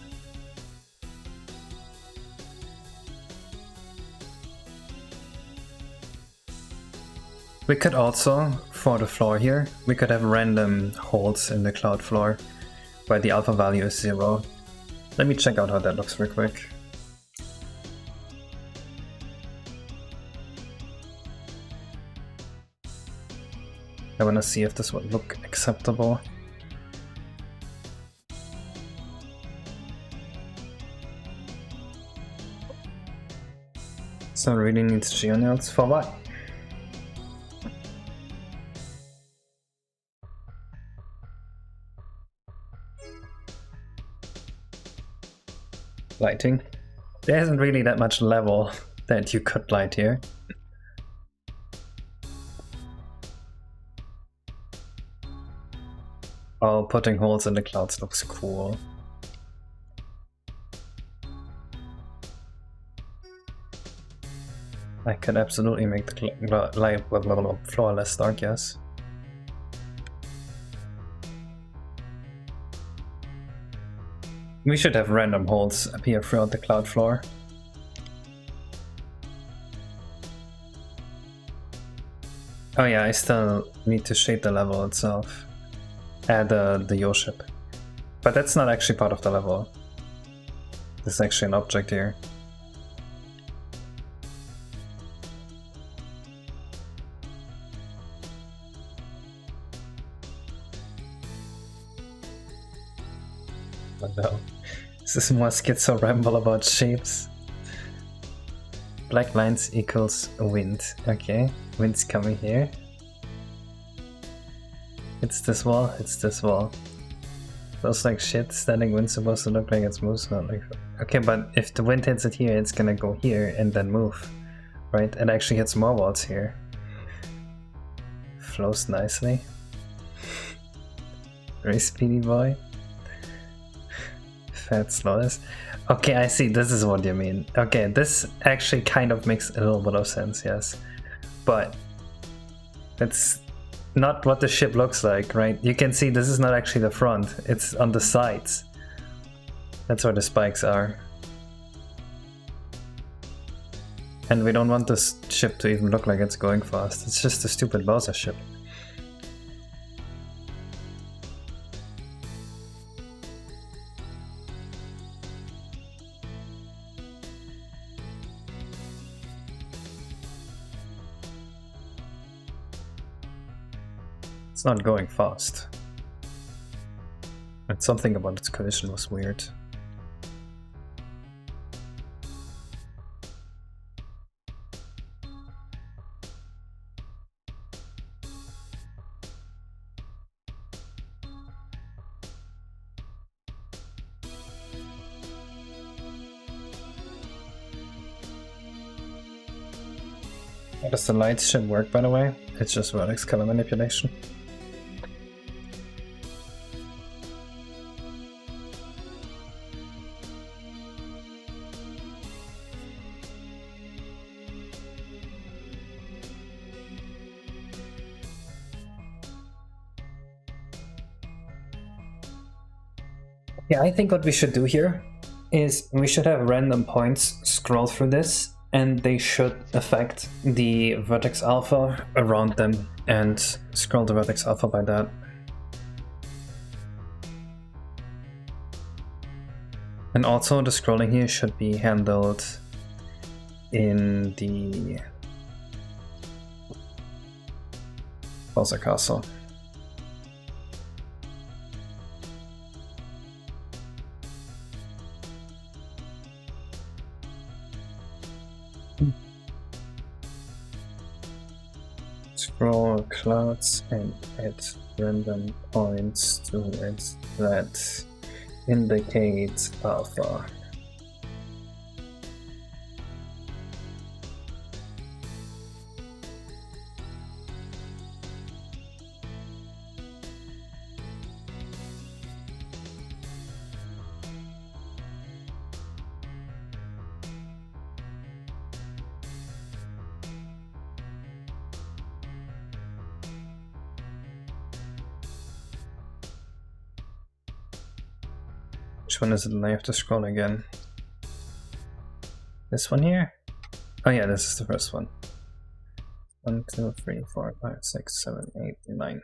Speaker 1: We could also, for the floor here, we could have random holes in the cloud floor where the alpha value is 0. Let me check out how that looks real quick. I wanna see if this would look acceptable. So really needs geonails for what? Lighting. There isn't really that much level that you could light here. Oh, putting holes in the clouds looks cool. I could absolutely make the floor less dark, yes. We should have random holes appear throughout the cloud floor. Oh yeah, I still need to shade the level itself. Add the Yoship. But that's not actually part of the level. There's actually an object here. Oh no. This is more schizo ramble about shapes. Black lines equals wind. Okay, wind's coming here. It's this wall, it's this wall. Feels like shit. Standing wind's supposed to look like it's moves, not like... Okay, but if the wind hits it here, it's gonna go here and then move. Right? It actually hits more walls here. Flows nicely. Very speedy boy. Fat slowness. Okay, I see. This is what you mean. Okay, this actually kind of makes a little bit of sense, yes. But that's not what the ship looks like, right? You can see this is not actually the front. It's on the sides. That's where the spikes are. And we don't want this ship to even look like it's going fast. It's just a stupid Bowser ship. It's not going fast. And something about its collision was weird. How does the light shit work, by the way? It's just vertex color manipulation. Yeah, I think what we should do here is we should have random points scroll through this, and they should affect the vertex alpha around them and scroll the vertex alpha by that. And also the scrolling here should be handled in the Bowser Castle. Scroll clouds and add random points to it that indicate alpha. Which one is it that I have to scroll again? This one here? Oh yeah, this is the first one. 1, 2, 3, 4, 5, 6, 7, 8, 9.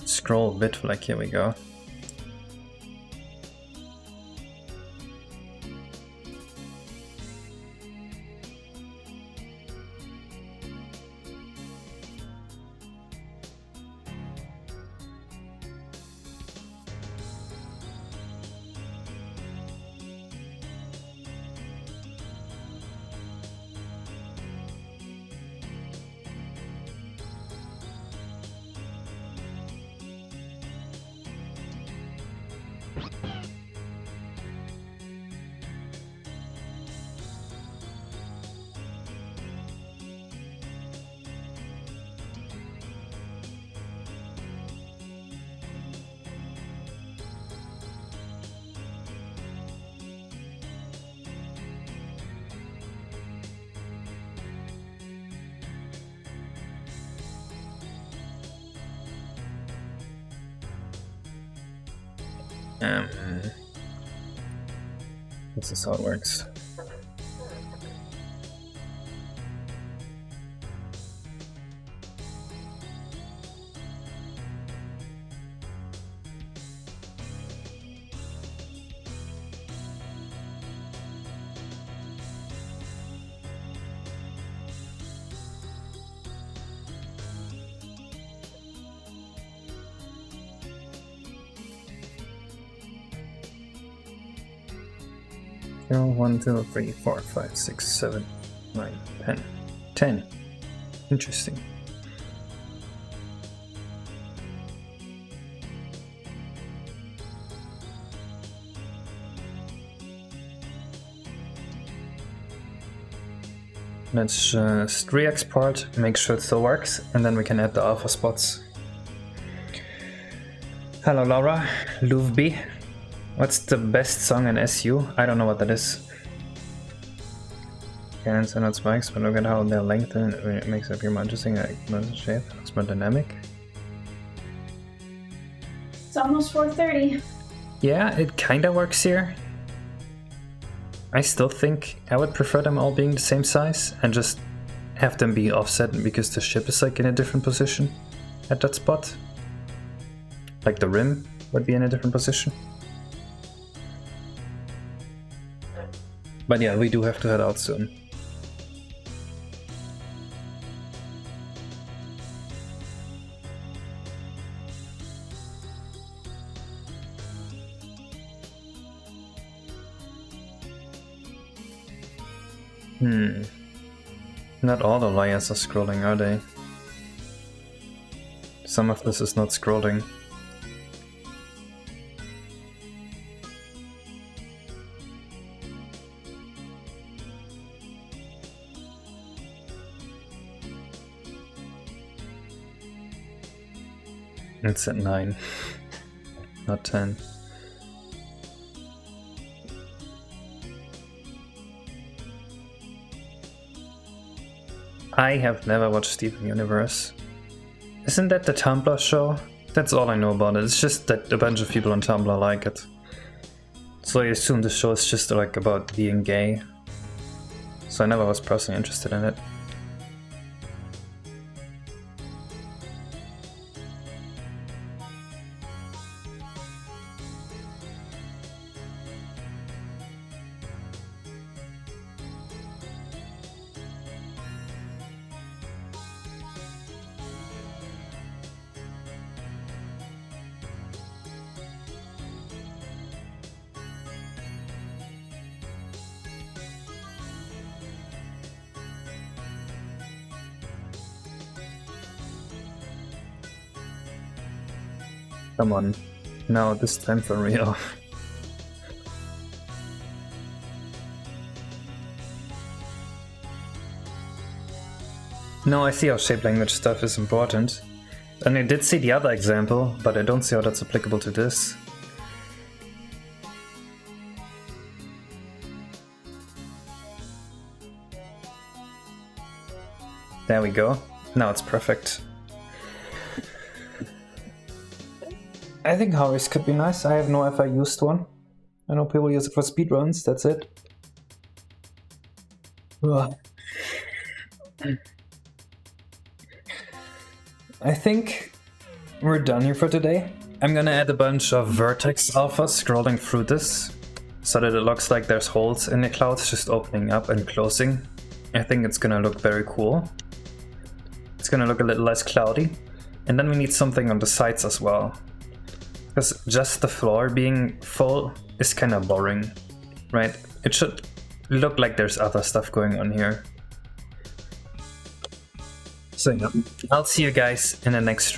Speaker 1: Scroll bit flag, here we go. This is how it works. Zero, 1, 2, 3, 4, 5, 6, 7, 9, 10. 10. Interesting. Let's just re-export, make sure it still works, and then we can add the alpha spots. Hello Laura, Louvby. What's the best song in SU? I don't know what that is. Cannons are not spikes, but look at how they're lengthened. It makes it appear more interesting, like shape. It's more dynamic.
Speaker 2: It's almost 4:30.
Speaker 1: Yeah, it kinda works here. I still think I would prefer them all being the same size and just have them be offset because the ship is like in a different position at that spot. Like the rim would be in a different position. But yeah, we do have to head out soon. Not all the layers are scrolling, are they? Some of this is not scrolling. It's at 9, not 10. I have never watched Steven Universe. Isn't that the Tumblr show? That's all I know about it. It's just that a bunch of people on Tumblr like it. So I assume the show is just like about being gay. So I never was personally interested in it. Come on, now this time for real. No, I see how shape language stuff is important. And I did see the other example, but I don't see how that's applicable to this. There we go. Now it's perfect. I think Harris could be nice. I have no if I used one. I know people use it for speedruns, that's it. Ugh. I think we're done here for today. I'm gonna add a bunch of vertex alphas scrolling through this so that it looks like there's holes in the clouds just opening up and closing. I think it's gonna look very cool. It's gonna look a little less cloudy. And then we need something on the sides as well. Because just the floor being full is kind of boring, right? It should look like there's other stuff going on here. So yeah, I'll see you guys in the next stream.